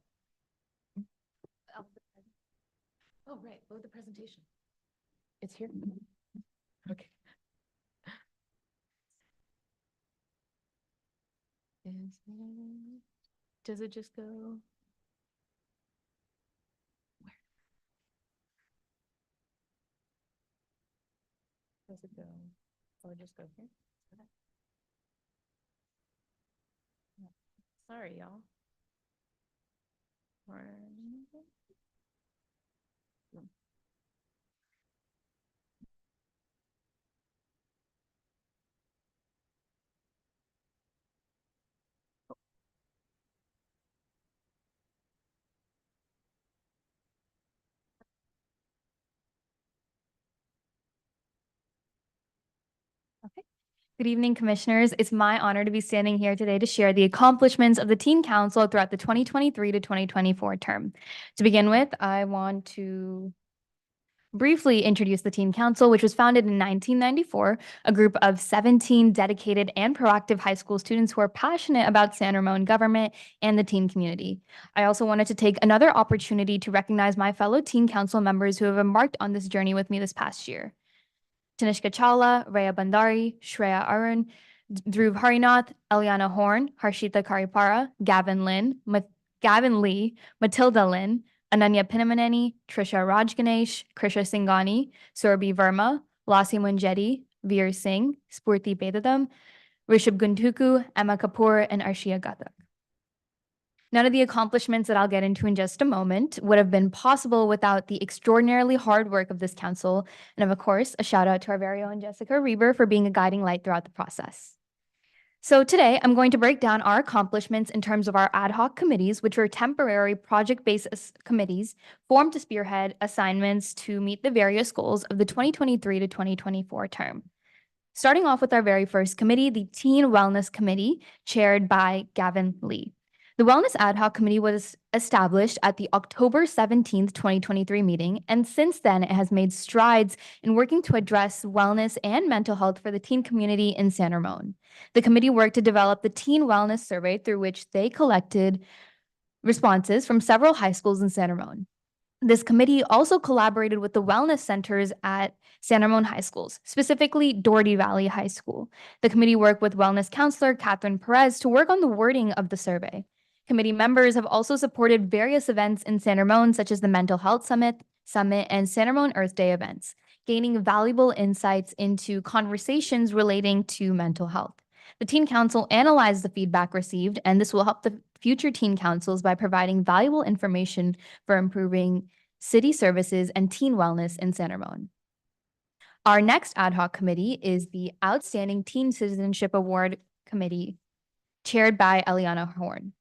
F: Oh, right, the presentation. It's here. Okay. Does it just go? Does it go? Or just go here? Okay. No. Sorry, y'all. Or... No.
M: Okay. Good evening, Commissioners. It's my honor to be standing here today to share the accomplishments of the Teen Council throughout the 2023 to 2024 term. To begin with, I want to briefly introduce the Teen Council, which was founded in 1994, a group of 17 dedicated and proactive high school students who are passionate about San Ramon government and the teen community. I also wanted to take another opportunity to recognize my fellow Teen Council members who have embarked on this journey with me this past year. Tanishka Chawla, Rhea Bandari, Shreya Arun, Dhruv Harinath, Eliana Horn, Harshita Karipara, Gavin Lee, Matilda Lin, Ananya Pinamaneni, Trisha Rajganesh, Krisha Singhani, Surabhi Verma, Lasya Manjeti, Veer Singh, Spurti Bedam, Rishabh Guntuku, Emma Kapoor, and Arshia Gatak. None of the accomplishments that I'll get into in just a moment would have been possible without the extraordinarily hard work of this council. And of course, a shout out to our very own Jessica Reber for being a guiding light throughout the process. So today, I'm going to break down our accomplishments in terms of our ad hoc committees, which are temporary project-based committees formed to spearhead assignments to meet the various goals of the 2023 to 2024 term. Starting off with our very first committee, the Teen Wellness Committee, chaired by Gavin Lee. The Wellness Ad Hoc Committee was established at the October 17th, 2023 meeting, and since then it has made strides in working to address wellness and mental health for the teen community in San Ramon. The committee worked to develop the Teen Wellness Survey, through which they collected responses from several high schools in San Ramon. This committee also collaborated with the wellness centers at San Ramon high schools, specifically Doherty Valley High School. The committee worked with wellness counselor Catherine Perez to work on the wording of the survey. Committee members have also supported various events in San Ramon, such as the Mental Health Summit, and San Ramon Earth Day events, gaining valuable insights into conversations relating to mental health. The Teen Council analyzed the feedback received, and this will help the future teen councils by providing valuable information for improving city services and teen wellness in San Ramon. Our next ad hoc committee is the Outstanding Teen Citizenship Award Committee, chaired by Eliana Horn.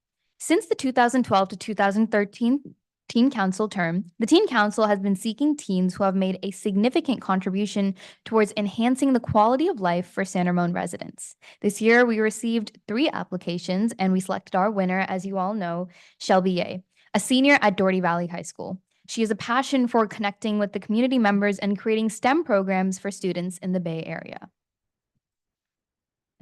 M: Since the 2012 to 2013 Teen Council term, the Teen Council has been seeking teens who have made a significant contribution towards enhancing the quality of life for San Ramon residents. This year, we received 3 applications, and we selected our winner, as you all know, Shelby Ye, a senior at Doherty Valley High School. She has a passion for connecting with the community members and creating STEM programs for students in the Bay Area.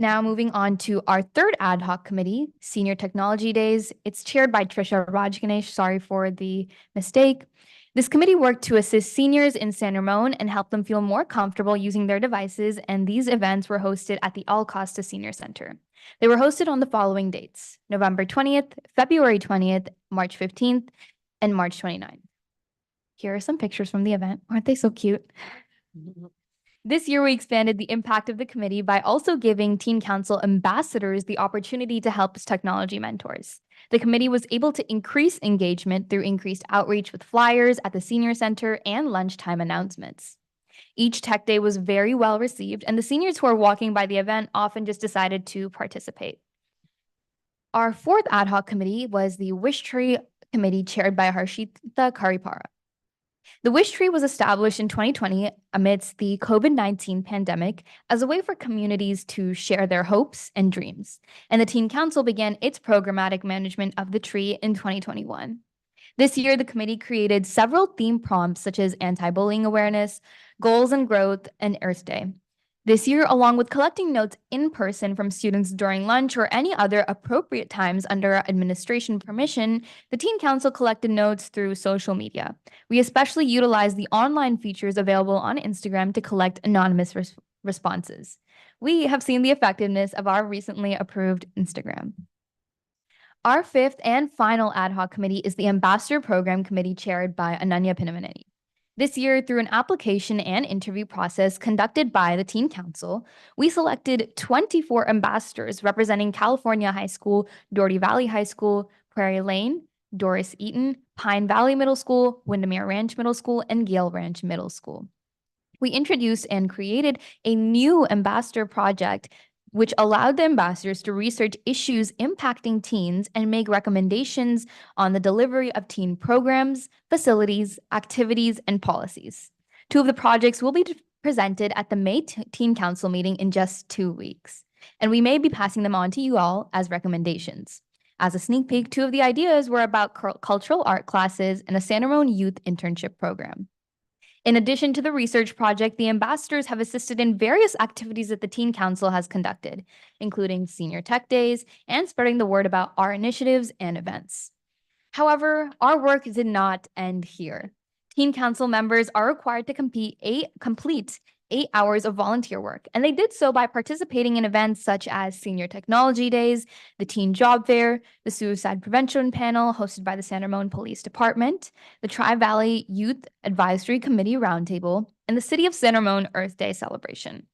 M: Now moving on to our third ad hoc committee, Senior Technology Days. It's chaired by Trisha Rajganesh. Sorry for the mistake. This committee worked to assist seniors in San Ramon and help them feel more comfortable using their devices, and these events were hosted at the All Costa Senior Center. They were hosted on the following dates: November 20th, February 20th, March 15th, and March 29th. Here are some pictures from the event. Aren't they so cute? This year, we expanded the impact of the committee by also giving Teen Council ambassadors the opportunity to help as technology mentors. The committee was able to increase engagement through increased outreach with flyers at the senior center and lunchtime announcements. Each tech day was very well received, and the seniors who are walking by the event often just decided to participate. Our fourth ad hoc committee was the Wish Tree Committee, chaired by Harshita Karipara. The Wish Tree was established in 2020 amidst the COVID-19 pandemic as a way for communities to share their hopes and dreams, and the Teen Council began its programmatic management of the tree in 2021. This year, the committee created several theme prompts such as anti-bullying awareness, goals and growth, and Earth Day. This year, along with collecting notes in person from students during lunch or any other appropriate times under administration permission, the Teen Council collected notes through social media. We especially utilized the online features available on Instagram to collect anonymous responses. We have seen the effectiveness of our recently approved Instagram. Our fifth and final ad hoc committee is the Ambassador Program Committee, chaired by Ananya Pinamaneni. This year, through an application and interview process conducted by the Teen Council, we selected 24 ambassadors representing California High School, Doherty Valley High School, Prairie Lane, Doris Eaton, Pine Valley Middle School, Windermere Ranch Middle School, and Gale Ranch Middle School. We introduced and created a new ambassador project, which allowed the ambassadors to research issues impacting teens and make recommendations on the delivery of teen programs, facilities, activities, and policies. 2 of the projects will be presented at the May Teen Council meeting in just 2 weeks, and we may be passing them on to you all as recommendations. As a sneak peek, 2 of the ideas were about cultural art classes and a San Ramon youth internship program. In addition to the research project, the ambassadors have assisted in various activities that the Teen Council has conducted, including Senior Tech Days and spreading the word about our initiatives and events. However, our work did not end here. Teen Council members are required to complete 8 hours of volunteer work, and they did so by participating in events such as Senior Technology Days, the Teen Job Fair, the Suicide Prevention Panel hosted by the San Ramon Police Department, the Tri-Valley Youth Advisory Committee Roundtable, and the City of San Ramon Earth Day celebration.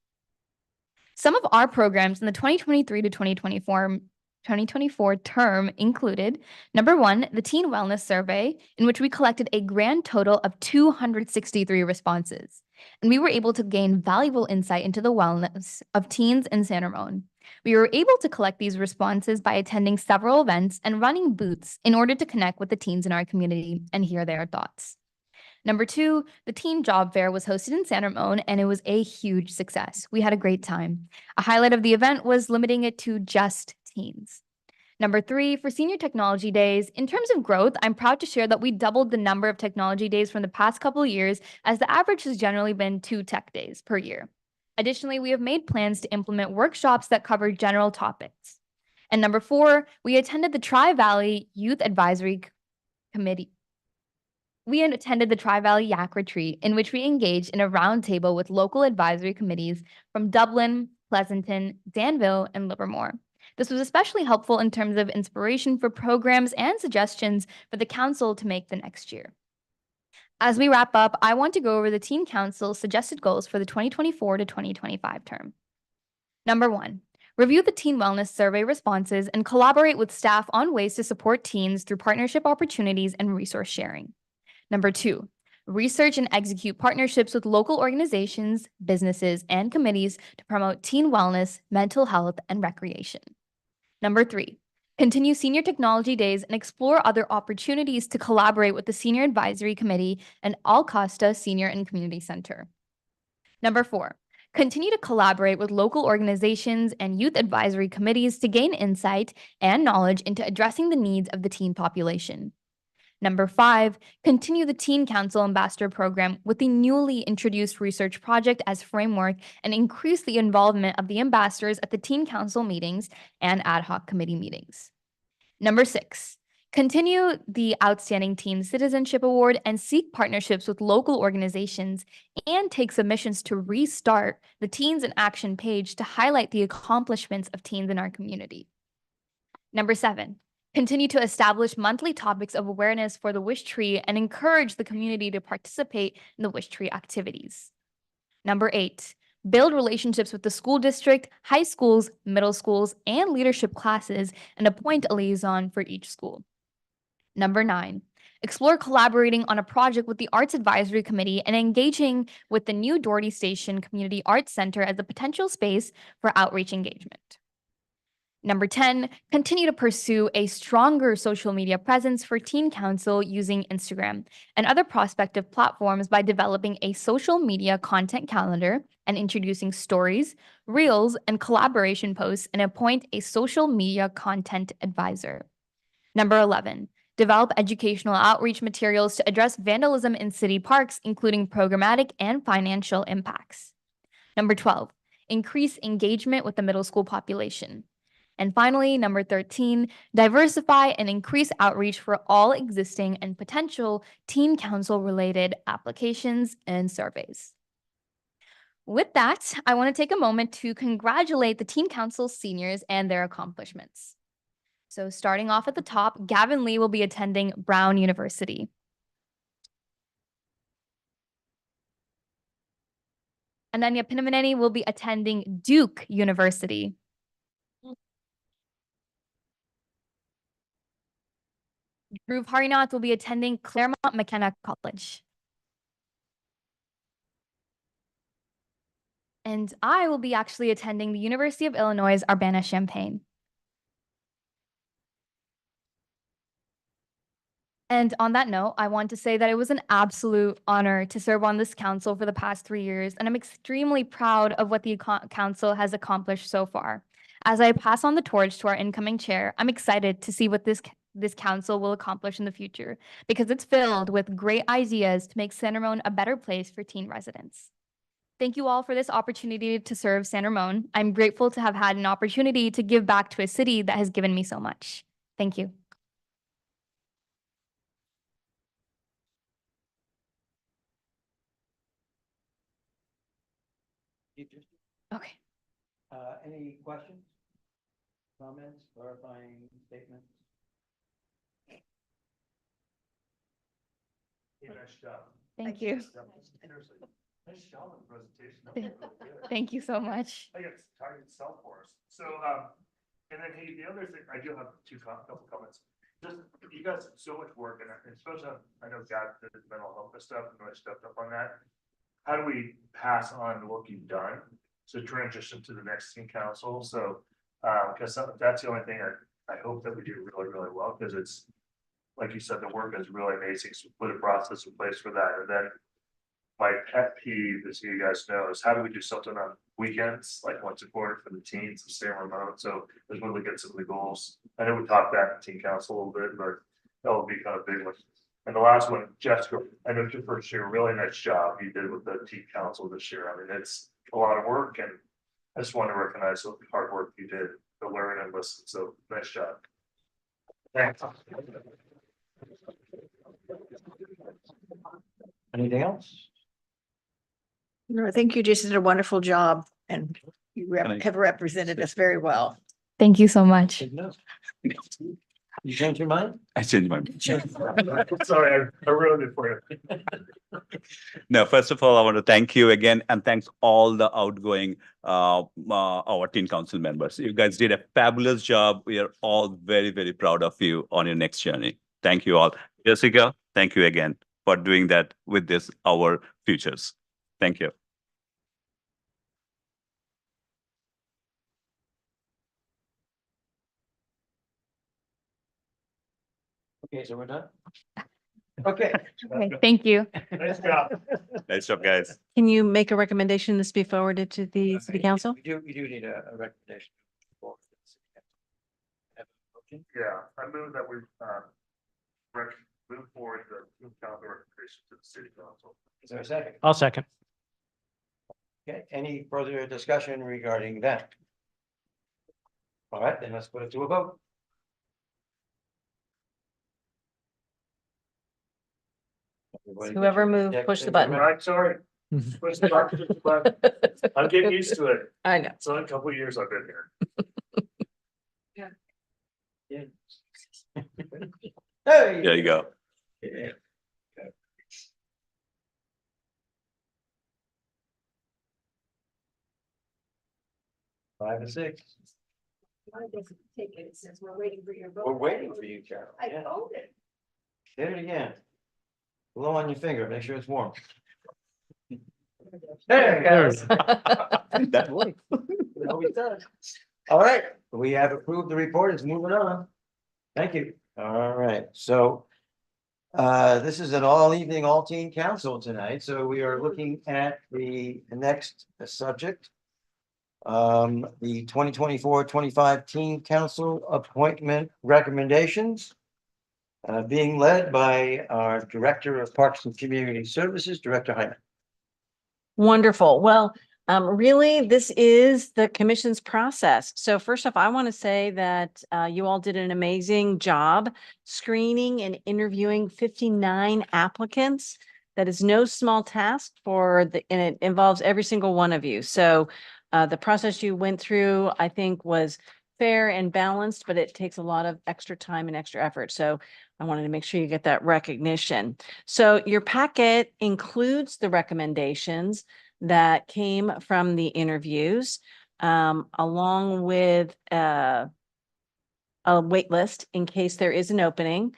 M: Some of our programs in the 2023 to 2024 term included, number 1, the Teen Wellness Survey, in which we collected a grand total of 263 responses. And we were able to gain valuable insight into the wellness of teens in San Ramon. We were able to collect these responses by attending several events and running booths in order to connect with the teens in our community and hear their thoughts. Number 2, the Teen Job Fair was hosted in San Ramon and it was a huge success. We had a great time. A highlight of the event was limiting it to just teens. Number 3, for Senior Technology Days, in terms of growth, I'm proud to share that we doubled the number of technology days from the past couple of years, as the average has generally been 2 tech days per year. Additionally, we have made plans to implement workshops that cover general topics. And number 4, we attended the Tri-Valley Youth Advisory Committee. We attended the Tri-Valley Yak Retreat, in which we engaged in a roundtable with local advisory committees from Dublin, Pleasanton, Danville, and Livermore. This was especially helpful in terms of inspiration for programs and suggestions for the council to make the next year. As we wrap up, I want to go over the Teen Council's suggested goals for the 2024 to 2025 term. Number 1, review the teen wellness survey responses and collaborate with staff on ways to support teens through partnership opportunities and resource sharing. Number 2, research and execute partnerships with local organizations, businesses, and committees to promote teen wellness, mental health, and recreation. Number 3, continue Senior Technology Days and explore other opportunities to collaborate with the Senior Advisory Committee and Al Costa Senior and Community Center. Number 4, continue to collaborate with local organizations and youth advisory committees to gain insight and knowledge into addressing the needs of the teen population. Number 5, continue the Teen Council Ambassador Program with the newly introduced research project as framework and increase the involvement of the ambassadors at the Teen Council meetings and ad hoc committee meetings. Number 6, continue the Outstanding Teen Citizenship Award and seek partnerships with local organizations and take submissions to restart the Teens in Action page to highlight the accomplishments of teens in our community. Number 7, continue to establish monthly topics of awareness for the Wish Tree and encourage the community to participate in the Wish Tree activities. Number 8, build relationships with the school district, high schools, middle schools, and leadership classes, and appoint a liaison for each school. Number 9, explore collaborating on a project with the Arts Advisory Committee and engaging with the new Doherty Station Community Arts Center as a potential space for outreach engagement. Number 10, continue to pursue a stronger social media presence for Teen Council using Instagram and other prospective platforms by developing a social media content calendar and introducing stories, reels, and collaboration posts, and appoint a social media content advisor. Number 11, develop educational outreach materials to address vandalism in city parks, including programmatic and financial impacts. Number 12, increase engagement with the middle school population. And finally, number 13, diversify and increase outreach for all existing and potential Teen Council-related applications and surveys. With that, I want to take a moment to congratulate the Teen Council seniors and their accomplishments. So starting off at the top, Gavin Lee will be attending Brown University. Ananya Pinamaneni will be attending Duke University. Dhruv Harinath will be attending Claremont McKenna College. And I will be actually attending the University of Illinois Urbana-Champaign. And on that note, I want to say that it was an absolute honor to serve on this council for the past 3 years, and I'm extremely proud of what the council has accomplished so far. As I pass on the torch to our incoming chair, I'm excited to see what this council will accomplish in the future, because it's filled with great ideas to make San Ramon a better place for teen residents. Thank you all for this opportunity to serve San Ramon. I'm grateful to have had an opportunity to give back to a city that has given me so much. Thank you. Okay.
A: Any questions? Comments, clarifying statements?
B: Nice job.
M: Thank you.
B: Seriously, nice job on the presentation. That was really good.
M: Thank you so much.
B: I think it's target itself for us. So, and then, hey, the other thing, I do have couple comments. Just, you guys have so much work, and especially, I know God did mental health stuff and really stepped up on that. How do we pass on the work you've done to transition to the next teen council? So Because that's the only thing I hope that we do really, really well, because it's, like you said, the work is really amazing, so put a process in place for that, and then my pet peeve, as you guys know, is how do we do something on weekends, like once a quarter for the teens to stay remote, so there's when we get some of the goals. I know we talked that in teen council a little bit, but that will be kind of big one. And the last one, Jessica, I know your first year, really nice job you did with the teen council this year. I mean, it's a lot of work, and I just want to recognize the hard work you did to learn and listen, so nice job. Thanks.
A: Anything else?
I: No, I think you just did a wonderful job and you
H: Can I-
I: have represented us very well.
M: Thank you so much.
A: Good enough. You changed your mind?
H: I changed my mind.
B: Sorry, I ruined it for you.
H: No, first of all, I want to thank you again and thanks all the outgoing our teen council members. You guys did a fabulous job. We are all very, very proud of you on your next journey. Thank you all. Jessica, thank you again for doing that with this, our futures. Thank you.
A: Okay, so we're done? Okay.
M: Okay, thank you.
B: Nice job.
H: Nice job, guys.
C: Can you make a recommendation this be forwarded to the city council?
A: We do need a recommendation. for the city council. Have a motion?
B: Yeah, I move that we move forward the calendar recommendation to the city council.
A: Is there a second?
O: I'll second.
A: Okay, any further discussion regarding that? All right, then let's put it to a vote. Everybody get
C: Whoever
A: your
C: moved,
A: deck
C: push the
A: in
C: button.
A: order?
B: Right, sorry. Push the button. I'm getting used to it.
C: I know.
B: It's only a couple of years I've been here.
A: Hey.
H: There you go.
A: Yeah. Five and six.
I: Mine doesn't take it. It says we're waiting for your vote.
A: We're waiting for you, Carol.
I: I
A: Yeah.
I: told it.
A: Hit it again. Blow on your finger, make sure it's warm. There it goes.
H: That works.
A: Always does. All right, we have approved the report, it's moving on. Thank you. All right, so this is an all evening, all teen council tonight, so we are looking at the next subject. The 2024-25 teen council appointment recommendations. Being led by our Director of Parks and Community Services, Director Hyman.
C: Wonderful. Well, really, this is the commission's process. So first off, I want to say that you all did an amazing job screening and interviewing 59 applicants. That is no small task and it involves every single one of you. So the process you went through, I think, was fair and balanced, but it takes a lot of extra time and extra effort. So I wanted to make sure you get that recognition. So your packet includes the recommendations that came from the interviews, along with a wait list in case there is an opening.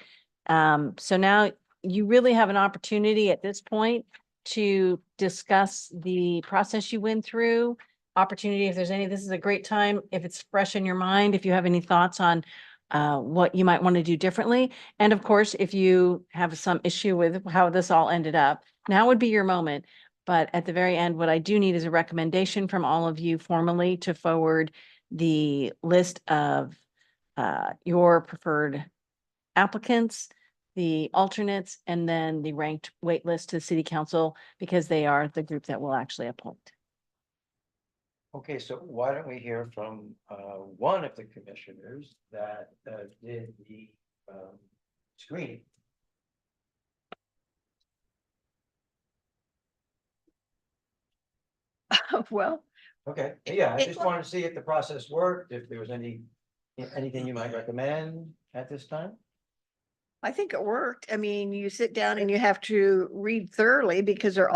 C: So now you really have an opportunity at this point to discuss the process you went through. Opportunity, if there's any, this is a great time, if it's fresh in your mind, if you have any thoughts on what you might want to do differently. And of course, if you have some issue with how this all ended up, now would be your moment. But at the very end, what I do need is a recommendation from all of you formally to forward the list of your preferred applicants, the alternates, and then the ranked wait list to the city council, because they are the group that will actually appoint.
A: Okay, so why don't we hear from one of the commissioners that did the screening?
I: Well,
A: Okay, yeah, I
I: It-
A: just wanted to see if the process worked, if there was anything you might recommend at this time?
I: I think it worked. I mean, you sit down and you have to read thoroughly because there's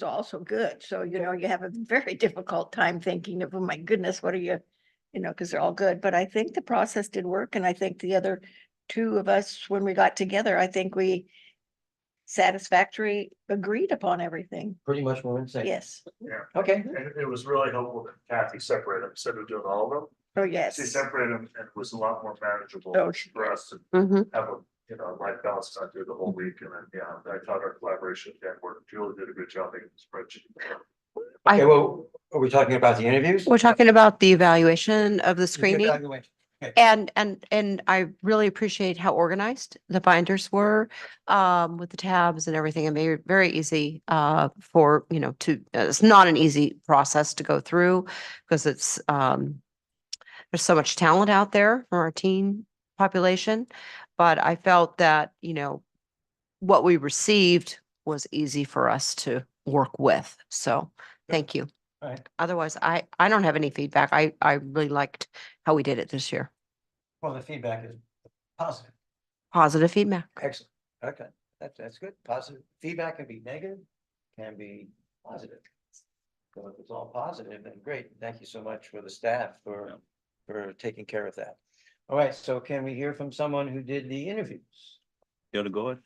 I: also good. So, you know, you have a very difficult time thinking of, oh my goodness, what are you know, because they're all good. But I think the process did work. And I think the other two of us, when we got together, I think we satisfactory, agreed upon everything.
A: Pretty much we're in sync.
I: Yes.
B: Yeah.
A: Okay.
B: And it was really helpful that Kathy separated them instead of doing all of them.
I: Oh,
B: She
I: yes.
B: separated them and it was a lot more manageable
I: Oh,
B: for us to
N: Mhm.
B: have a, life balance not do the whole week. And then, I thought our collaboration again worked. Julie did a good job making the spreadsheet.
A: Okay, well, are we talking about the interviews?
N: We're talking about the evaluation of the screening.
A: Evaluation. Okay.
N: And I really appreciate how organized the binders were, with the tabs and everything. It made it very easy, for, it's not an easy process to go through because it's, there's so much talent out there from our teen population. But I felt that, what we received was easy for us to work with. So thank you.
A: All right.
N: Otherwise, I don't have any feedback. I really liked how we did it this year.
A: Well, the feedback is positive.
N: Positive feedback.
A: Excellent. Okay, that's good. Positive feedback can be negative, can be positive. So if it's all positive, then great. Thank you so much for the staff for taking care of that. All right, so can we hear from someone who did the interviews?
H: You want to go ahead?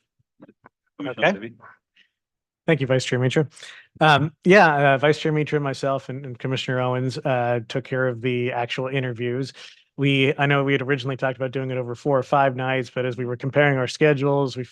H: Commissioner
O: Okay.
H: Levy?
O: Thank you, Vice Chair Mitra. Vice Chair Mitra, myself and Commissioner Owens took care of the actual interviews. I know we had originally talked about doing it over 4 or 5 nights, but as we were comparing our schedules, we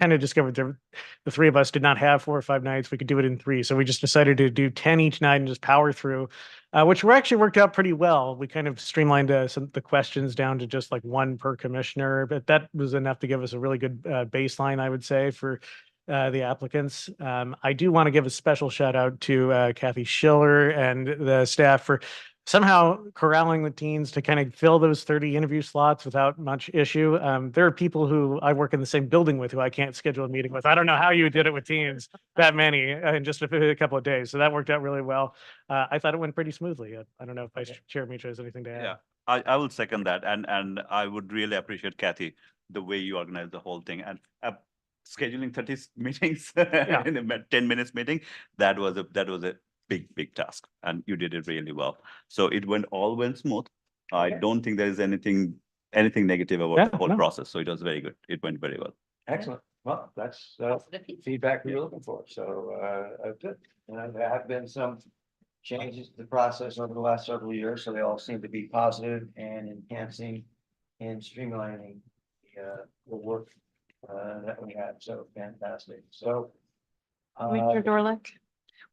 O: kind of discovered the 3 of us did not have 4 or 5 nights. We could do it in 3. So we just decided to do 10 each night and just power through, which actually worked out pretty well. We kind of streamlined the questions down to just like 1 per commissioner, but that was enough to give us a really good baseline, I would say, for the applicants. I do want to give a special shout out to Kathy Schiller and the staff for somehow corralling the teens to kind of fill those 30 interview slots without much issue. There are people who I work in the same building with who I can't schedule a meeting with. I don't know how you did it with teens, that many in just a couple of days. So that worked out really well. I thought it went pretty smoothly. I don't know if Vice Chair Mitra has anything to add.
H: Yeah, I will second that. And I would really appreciate, Kathy, the way you organize the whole thing and scheduling 30 meetings in a 10 minutes meeting. That was a big task and you did it really well. So it went smooth. I don't think there is anything negative about the whole process. So it was very good. It went very well.
A: Excellent. Well, that's feedback we were looking for. So good. And there have been some changes to the process over the last several years. So they all seem to be positive and enhancing and streamlining the work that we have. So fantastic. So
C: Commissioner Dorlick,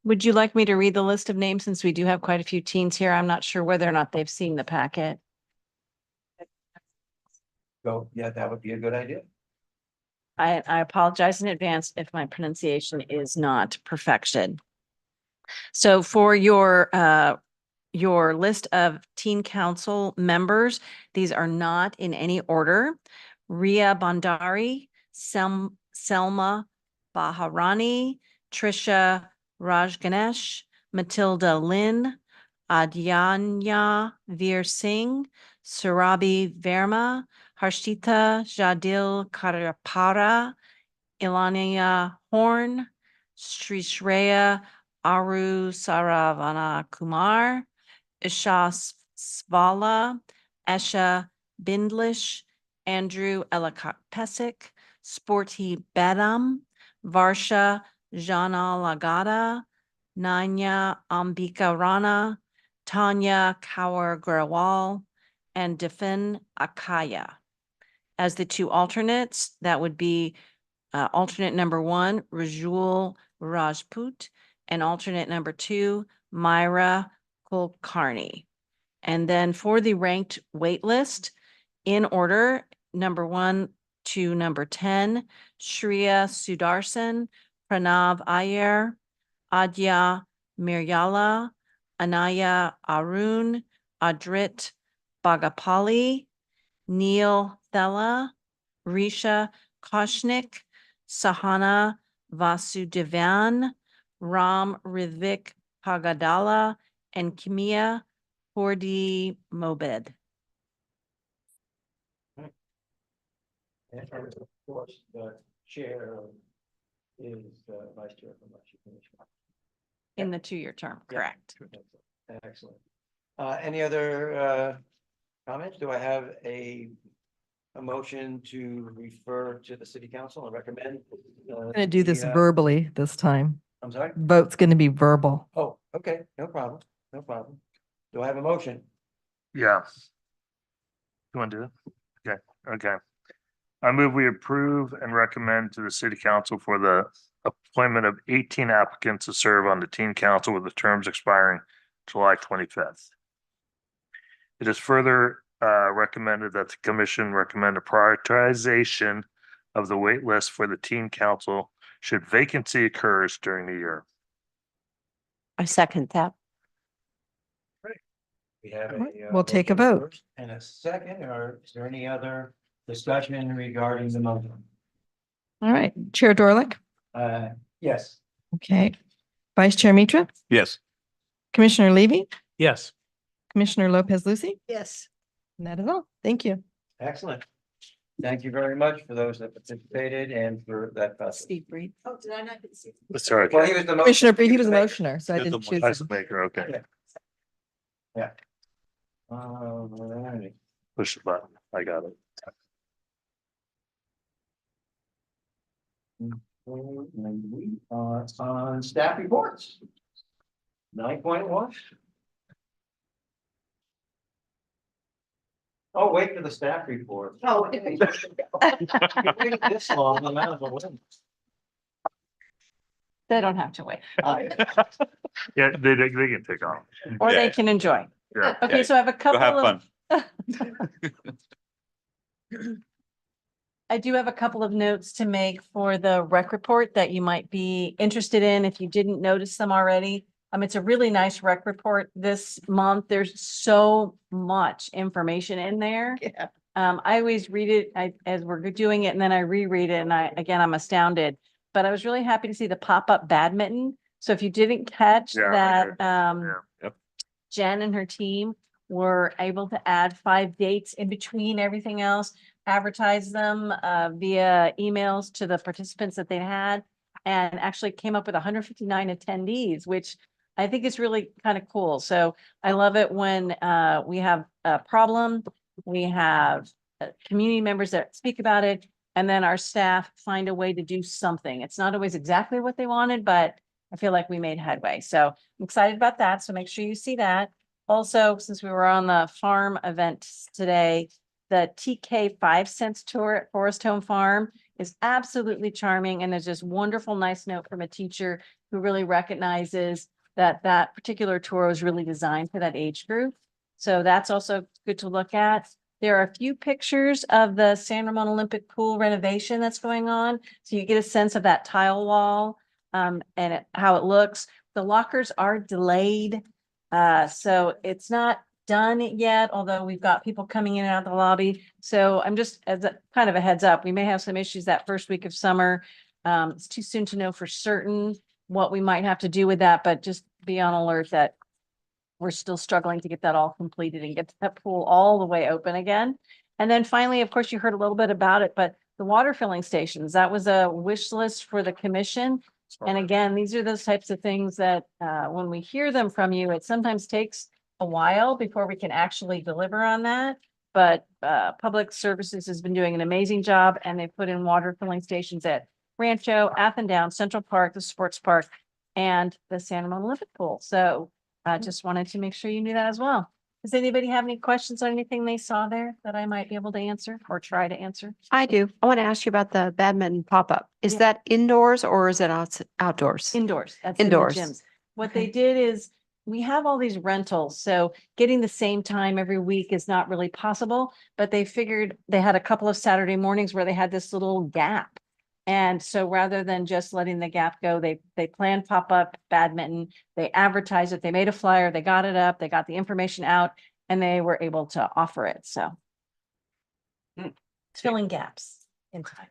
C: would you like me to read the list of names since we do have quite a few teens here? I'm not sure whether or not they've seen the packet.
A: yeah, that would be a good idea.
C: I apologize in advance if my pronunciation is not perfection. So for your list of teen council members, these are not in any order. Ria Bandari, Selma Baharani, Trisha Rajganesh, Matilda Lin, Adyanya Veer Singh, Surabi Verma, Harshita Jadil Karapara, Ilania Horn, Sri Shreya Aru Saravana Kumar, Isha Svala, Esha Bindlish, Andrew Elakapesik, Sporty Bedam, Varsha Jana Lagada, Nanya Ambika Rana, Tanya Kaur Grawal, and Defin Akaya. As the 2 alternates, that would be alternate number 1, Rajul Rajput, and alternate number 2, Myra Kulkarni. And then for the ranked wait list, in order, number 1 to number 10, Shreya Sudarsan, Pranav Iyer, Adya Miryala, Anaya Arun, Adrit Bagapali, Neil Thela, Risha Koshnik, Sahana Vasudevan, Ram Rivik Pagadala, and Kimia Hordi Mobed.
A: And of course, the chair is vice chair from Commission.
C: In the 2-year term, correct.
A: Excellent. Any other comments? Do I have a a motion to refer to the city council and recommend?
D: I'm gonna do this
A: the,
D: verbally this time.
A: I'm sorry?
D: Vote's gonna be verbal.
A: Oh, okay, no problem, no problem. Do I have a motion?
B: Yeah. You want to do it? Okay, okay. I move we approve and recommend to the city council for the appointment of 18 applicants to serve on the teen council with the terms expiring July 25th. It is further recommended that the commission recommend a prioritization of the wait list for the teen council should vacancy occurs during the year.
N: I second that.
A: We have
D: All right,
A: a.
D: we'll take a
A: motion
D: vote.
A: first And a second, or is there any other discussion regarding the motion?
D: All right, Chair Dorlick.
A: Yes.
D: Okay. Vice Chair Mitra,
H: Yes.
D: Commissioner Levy,
O: Yes.
D: Commissioner Lopez Lucy.
I: Yes.
D: And that is all. Thank you.
A: Excellent. Thank you very much for those that participated and for that.
I: Steve Reed. Oh, did I not get to see?
B: Sorry.
A: Well, he was the.
D: Commissioner, Bree, he was a
A: maker.
D: motioner, so I
H: You're the
D: didn't choose
B: Nice
D: him.
B: maker, okay.
A: Yeah. Alrighty.
B: Push the button. I got it.
A: And we are on staff reports. 9.1. Oh, wait for the staff report.
I: Oh.
A: Waited this long, I might as well wait.
C: They don't have to wait,
B: Yeah, they can take off.
C: or they
H: Yeah.
C: can enjoy.
B: Yeah.
C: Okay, so I have a
H: Go
C: couple
H: have
C: of.
H: fun.
C: I do have a couple of notes to make for the rec report that you might be interested in if you didn't notice them already. It's a really nice rec report this month. There's so much information in there.
I: Yeah.
C: I always read it as we're doing it and then I reread it and I'm astounded. But I was really happy to see the pop-up badminton. So if you didn't catch
B: Yeah, I
C: that,
B: did. Yeah.
C: Jen and her team were able to add 5 dates in between everything else, advertise them via emails to the participants that they had, and actually came up with 159 attendees, which I think is really kind of cool. So I love it when we have a problem, we have community members that speak about it, and then our staff find a way to do something. It's not always exactly what they wanted, but I feel like we made headway. So I'm excited about that. So make sure you see that. Also, since we were on the farm event today, the TK 5 cents tour at Forest Home Farm is absolutely charming. And there's this wonderful, nice note from a teacher who really recognizes that that particular tour was really designed for that age group. So that's also good to look at. There are a few pictures of the San Ramon Olympic Pool renovation that's going on. So you get a sense of that tile wall and how it looks. The lockers are delayed. So it's not done yet, although we've got people coming in and out of the lobby. So I'm just as a kind of a heads up, we may have some issues that first week of summer. It's too soon to know for certain what we might have to do with that, but just be on alert that we're still struggling to get that all completed and get that pool all the way open again. And then finally, of course, you heard a little bit about it, but the water filling stations, that was a wish list for the commission. And again, these are those types of things that when we hear them from you, it sometimes takes a while before we can actually deliver on that. But Public Services has been doing an amazing job, and they put in water filling stations at Rancho, Athendown, Central Park, the sports park, and the San Ramon Olympic Pool. So I just wanted to make sure you knew that as well. Does anybody have any questions on anything they saw there that I might be able to answer or try to answer?
N: I do. I want to ask you about the badminton pop-up. Is
C: Yeah.
N: that indoors or is it outdoors?
C: Indoors. That's in the
N: Indoors.
C: gyms. What they did is we have all these rentals, so getting the same time every week is not really possible, but they figured they had a couple of Saturday mornings where they had this little gap. And so rather than just letting the gap go, they planned pop-up badminton, they advertised it, they made a flyer, they got it up, they got the information out, and they were able to offer it. So it's filling gaps in time.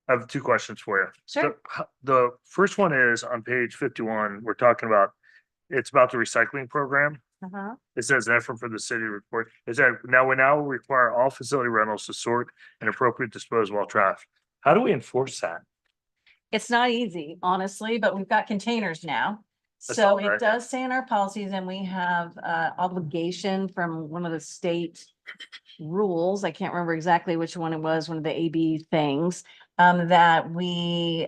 B: I have 2 questions for you.
C: Sure.
B: The first one is on page 51, we're talking about, it's about the recycling program.
C: Uh-huh.
B: It says an effort for the city report. Is that we now require all facility rentals to sort and appropriate dispose of all trash. How do we enforce that?
C: It's not easy, honestly, but we've got containers now.
B: That's
C: So
B: all right.
C: it does say in our policies, and we have obligation from one of the state rules, I can't remember exactly which one it was, one of the AB things, that we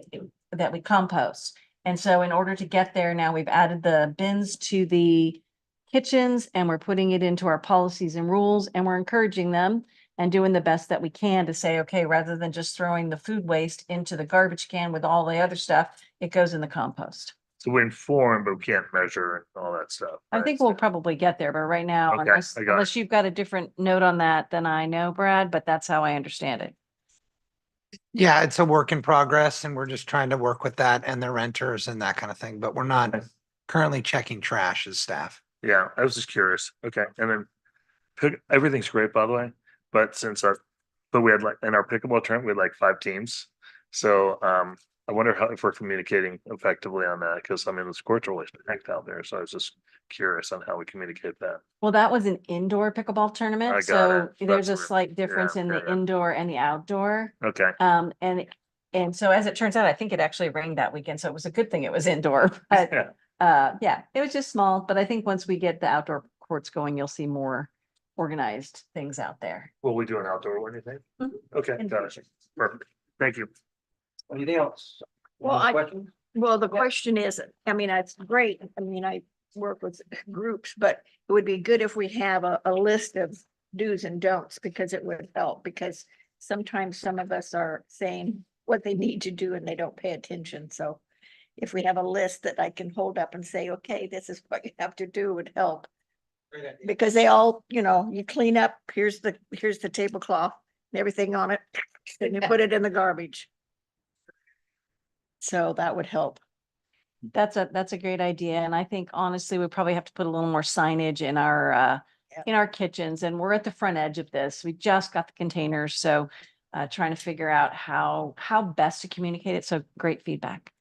C: compost. And so in order to get there now, we've added the bins to the kitchens and we're putting it into our policies and rules and we're encouraging them and doing the best that we can to say, okay, rather than just throwing the food waste into the garbage can with all the other stuff, it goes in the compost.
B: So we're informed, but we can't measure and all that stuff.
C: I
B: right?
C: think we'll probably get there, but right now,
B: Okay,
C: unless,
B: I got it.
C: unless you've got a different note on that than I know, Brad, but that's how I understand it.
J: Yeah, it's a work in progress and we're just trying to work with that and the renters and that kind of thing, but we're not currently checking trash as staff.
B: Yeah, I was just curious. Okay, and then everything's great, by the way, but we had like, in our pickleball tournament, we had like 5 teams. So, I wonder if we're communicating effectively on that, because I mean, the courts are always packed out there, so I was just curious on how we communicate that.
C: Well, that was an indoor pickleball
B: I
C: tournament,
B: got
C: so
B: it.
C: there's a
B: That's
C: slight difference in the indoor and the outdoor.
B: Okay,
C: And so as it turns out, I think it actually rained that weekend, so it was a good thing it was indoor, but
B: yeah,
C: yeah, it was just small, but I think once we get the outdoor courts going, you'll see more organized things out there.
B: will we do an outdoor one, you think?
C: Mhm.
B: Okay,
C: In
B: got it.
C: future.
B: Perfect. Thank you.
A: Anything else?
I: Well,
A: Any
I: I-
A: questions?
I: Well, the question is, I mean, it's great. I mean, I work with groups, but it would be good if we have a list of do's and don'ts because it would help. Because sometimes some of us are saying what they need to do and they don't pay attention. So if we have a list that I can hold up and say, okay, this is what you have to do would help.
A: Great idea.
I: Because they all, you clean up, here's the tablecloth and everything on it, and you put it in the garbage. So that would help.
C: That's a great idea. And I think honestly, we probably have to put a little more signage in our kitchens, and we're at the front edge of this. We just got the containers, so trying to figure out how best to communicate it. So great feedback.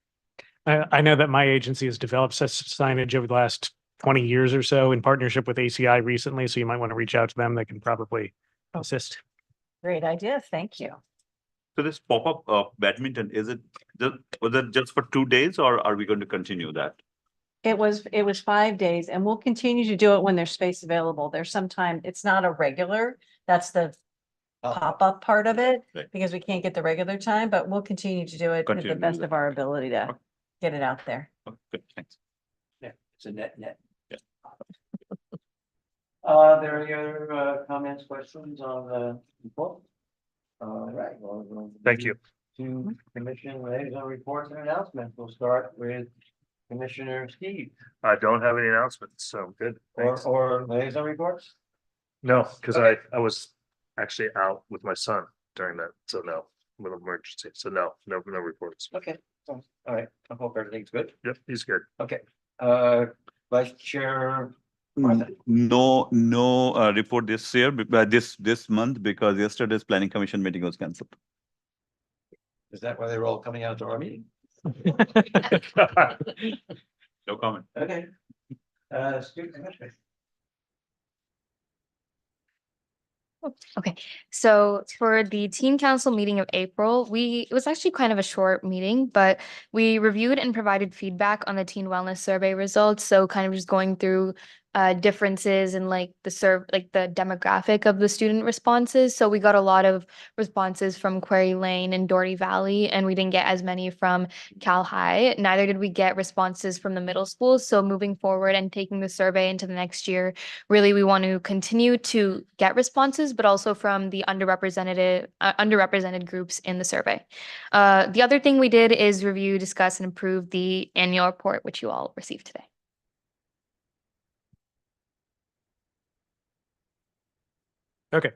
O: I know that my agency has developed such signage over the last 20 years or so in partnership with ACI recently, so you might want to reach out to them. They can probably assist.
C: Great idea. Thank you.
H: So this pop-up badminton, was it just for 2 days or are we going to continue that?
C: It was 5 days, and we'll continue to do it when there's space available. There's sometime, it's not a regular, that's the pop-up part of it,
H: Right.
C: because we can't get the regular time, but we'll continue to do it to
H: Continue
C: the
H: to do
C: best
H: that.
C: of our ability to get it out there.
H: Okay, good, thanks.
A: Yeah, it's a net.
H: Yeah.
A: There are any other comments, questions on the report? All right. Well, we'll
B: Thank you.
A: To commission liaison reports and announcements. We'll start with Commissioner Steve
B: I don't have any announcements, so good. Thanks.
A: or liaison reports.
B: No, because
A: Okay.
B: I was actually out with my son during that, so no, with an emergency, so no reports.
A: Okay, all right. I hope everything's good.
B: Yep, he's good.
A: Okay, Vice Chair
H: Mm,
A: Martha.
H: No report this year, this month, because yesterday's planning commission meeting was cancelled.
A: Is that why they were all coming out to our meeting?
H: No comment.
A: Okay. Student commissioner.
M: Okay, so for the teen council meeting of April, it was actually kind of a short meeting, but we reviewed and provided feedback on the teen wellness survey results. So kind of just going through differences in like the demographic of the student responses. So we got a lot of responses from Quarry Lane and Doherty Valley, and we didn't get as many from Cal High. Neither did we get responses from the middle schools. So moving forward and taking the survey into the next year, really we want to continue to get responses, but also from the underrepresented groups in the survey. The other thing we did is review, discuss, and approve the annual report, which you all received today.
O: Okay.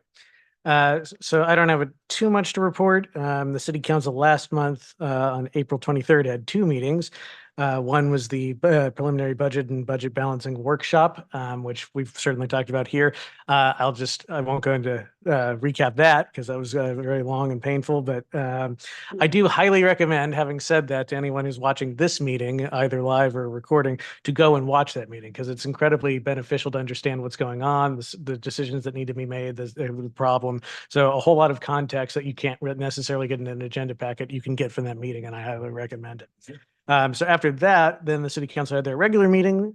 O: So I don't have too much to report. The city council last month, on April 23rd, had 2 meetings. One was the preliminary budget and budget balancing workshop, which we've certainly talked about here. I won't go into recap that because that was very long and painful, but I do highly recommend, having said that, to anyone who's watching this meeting, either live or recording, to go and watch that meeting because it's incredibly beneficial to understand what's going on, the decisions that need to be made, the problem. So a whole lot of context that you can't necessarily get in an agenda packet you can get from that meeting, and I highly recommend it. So after that, then the city council had their regular meeting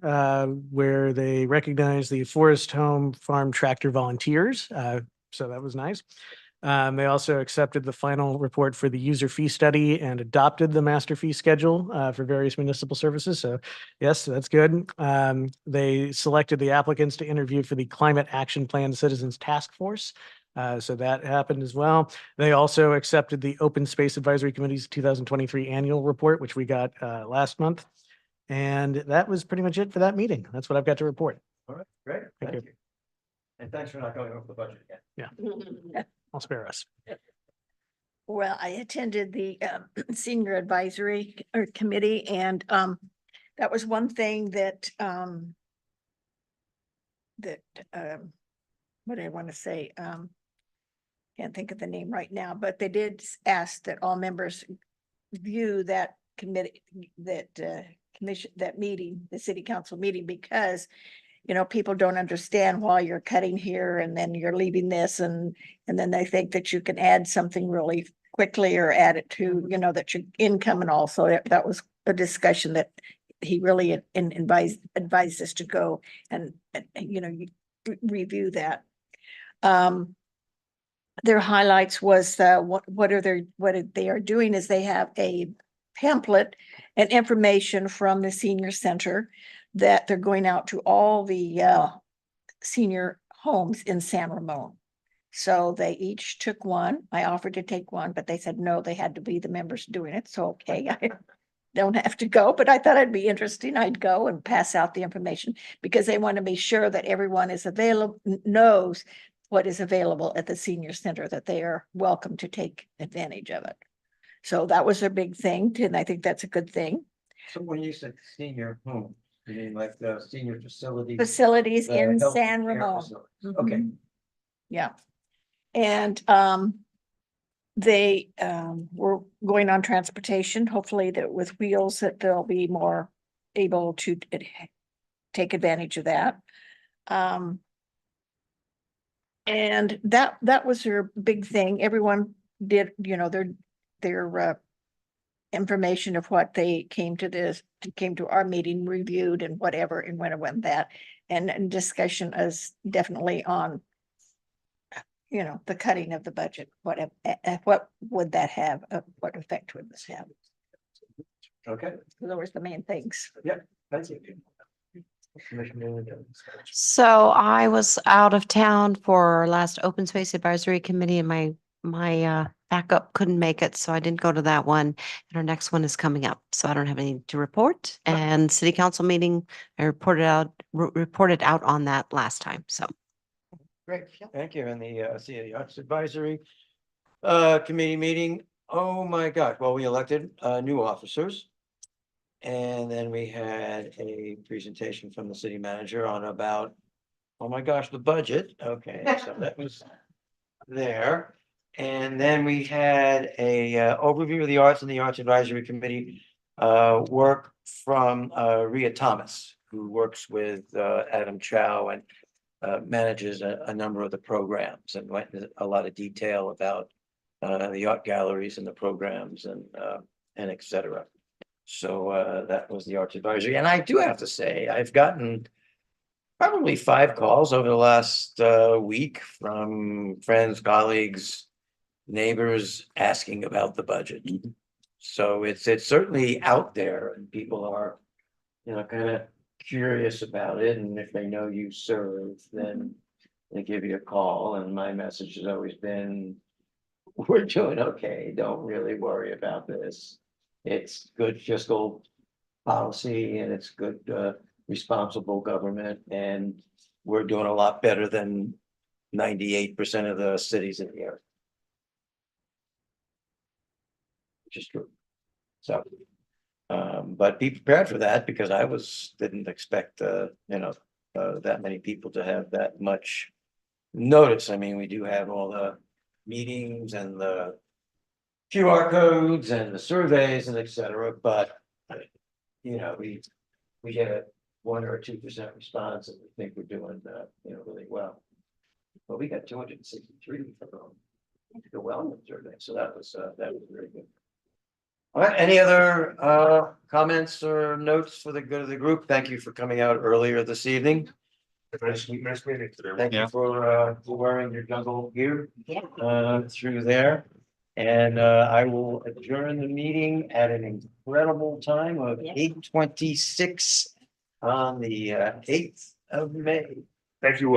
O: where they recognized the Forest Home Farm Tractor volunteers. So that was nice. They also accepted the final report for the user fee study and adopted the master fee schedule for various municipal services. So yes, that's good. They selected the applicants to interview for the Climate Action Plan Citizens Task Force. So that happened as well. They also accepted the Open Space Advisory Committee's 2023 annual report, which we got last month. And that was pretty much it for that meeting. That's what I've got to report.
A: All right, great.
O: Thank
A: Thank you. And thanks for not going over the budget again.
O: Yeah, I'll spare us.
I: Well, I attended the senior advisory committee, and that was one thing that what do I want to say? Can't think of the name right now, but they did ask that all members view that committee, that commission, that meeting, the city council meeting, because you know, people don't understand why you're cutting here and then you're leaving this, and then they think that you can add something really quickly or add it to, you know, that your income. And also that was a discussion that he really advised us to go and you know, review that. Their highlights was what they are doing is they have a pamphlet and information from the senior center that they're going out to all the senior homes in San Ramon. So they each took one. I offered to take one, but they said no, they had to be the members doing it. So okay, I don't have to go, but I thought it'd be interesting. I'd go and pass out the information because they want to be sure that everyone is available, knows what is available at the senior center, that they are welcome to take advantage of it. So that was a big thing, and I think that's a good thing.
A: So when you said senior home, you mean like the senior facility?
I: Facilities
A: the
I: in
A: health
I: San
A: care
I: Ramon.
A: facilities. Okay.
I: Mhm. Yeah. And they were going on transportation, hopefully that with wheels that they'll be more able to take advantage of that. And that was their big thing. Everyone did, you know, their information of what they came to our meeting, reviewed and whatever, and went that. And discussion is definitely on, you know, the cutting of the budget. What would that have? What effect would this have?
A: Okay.
I: Those were the main things.
A: Yep. That's it.
N: So I was out of town for our last Open Space Advisory Committee and my backup couldn't make it, so I didn't go to that one. And our next one is coming up, so I don't have anything to report. And city council meeting, I reported out on that last time, so.
L: Great, thank you. And the City Arts Advisory Committee meeting, oh my gosh, well, we elected new officers. And then we had a presentation from the city manager on about, oh my gosh, the budget. Okay, so that was there. And then we had a overview of the arts and the Arts Advisory Committee work from Rhea Thomas, who works with Adam Chow and manages a number of the programs, and went into a lot of detail about the art galleries and the programs and et cetera. So that was the Arts Advisory. And I do have to say, I've gotten probably 5 calls over the last week from friends, colleagues, neighbors asking about the budget. So it's certainly out there, and people are, you know, kind of curious about it. And if they know you serve, then they give you a call. And my message has always been, we're doing okay. Don't really worry about this. It's good fiscal policy and it's good responsible government, and we're doing a lot better than 98% of the cities in the area. Which is true. So, but be prepared for that, because I didn't expect you know, that many people to have that much notice. I mean, we do have all the meetings and the QR codes and the surveys and et cetera, but you know, we get a 1 or 2% response, and we think we're doing you know, really well. But we got 263 from the wellness survey, so that was very good.
A: All right, any other comments or notes for the good of the group? Thank you for coming out earlier this evening.
B: Nice meeting today.
A: Thank you for wearing your jungle gear through there. And I will adjourn the meeting at an incredible time of 8:26 on the 8th of May.
B: Thank you.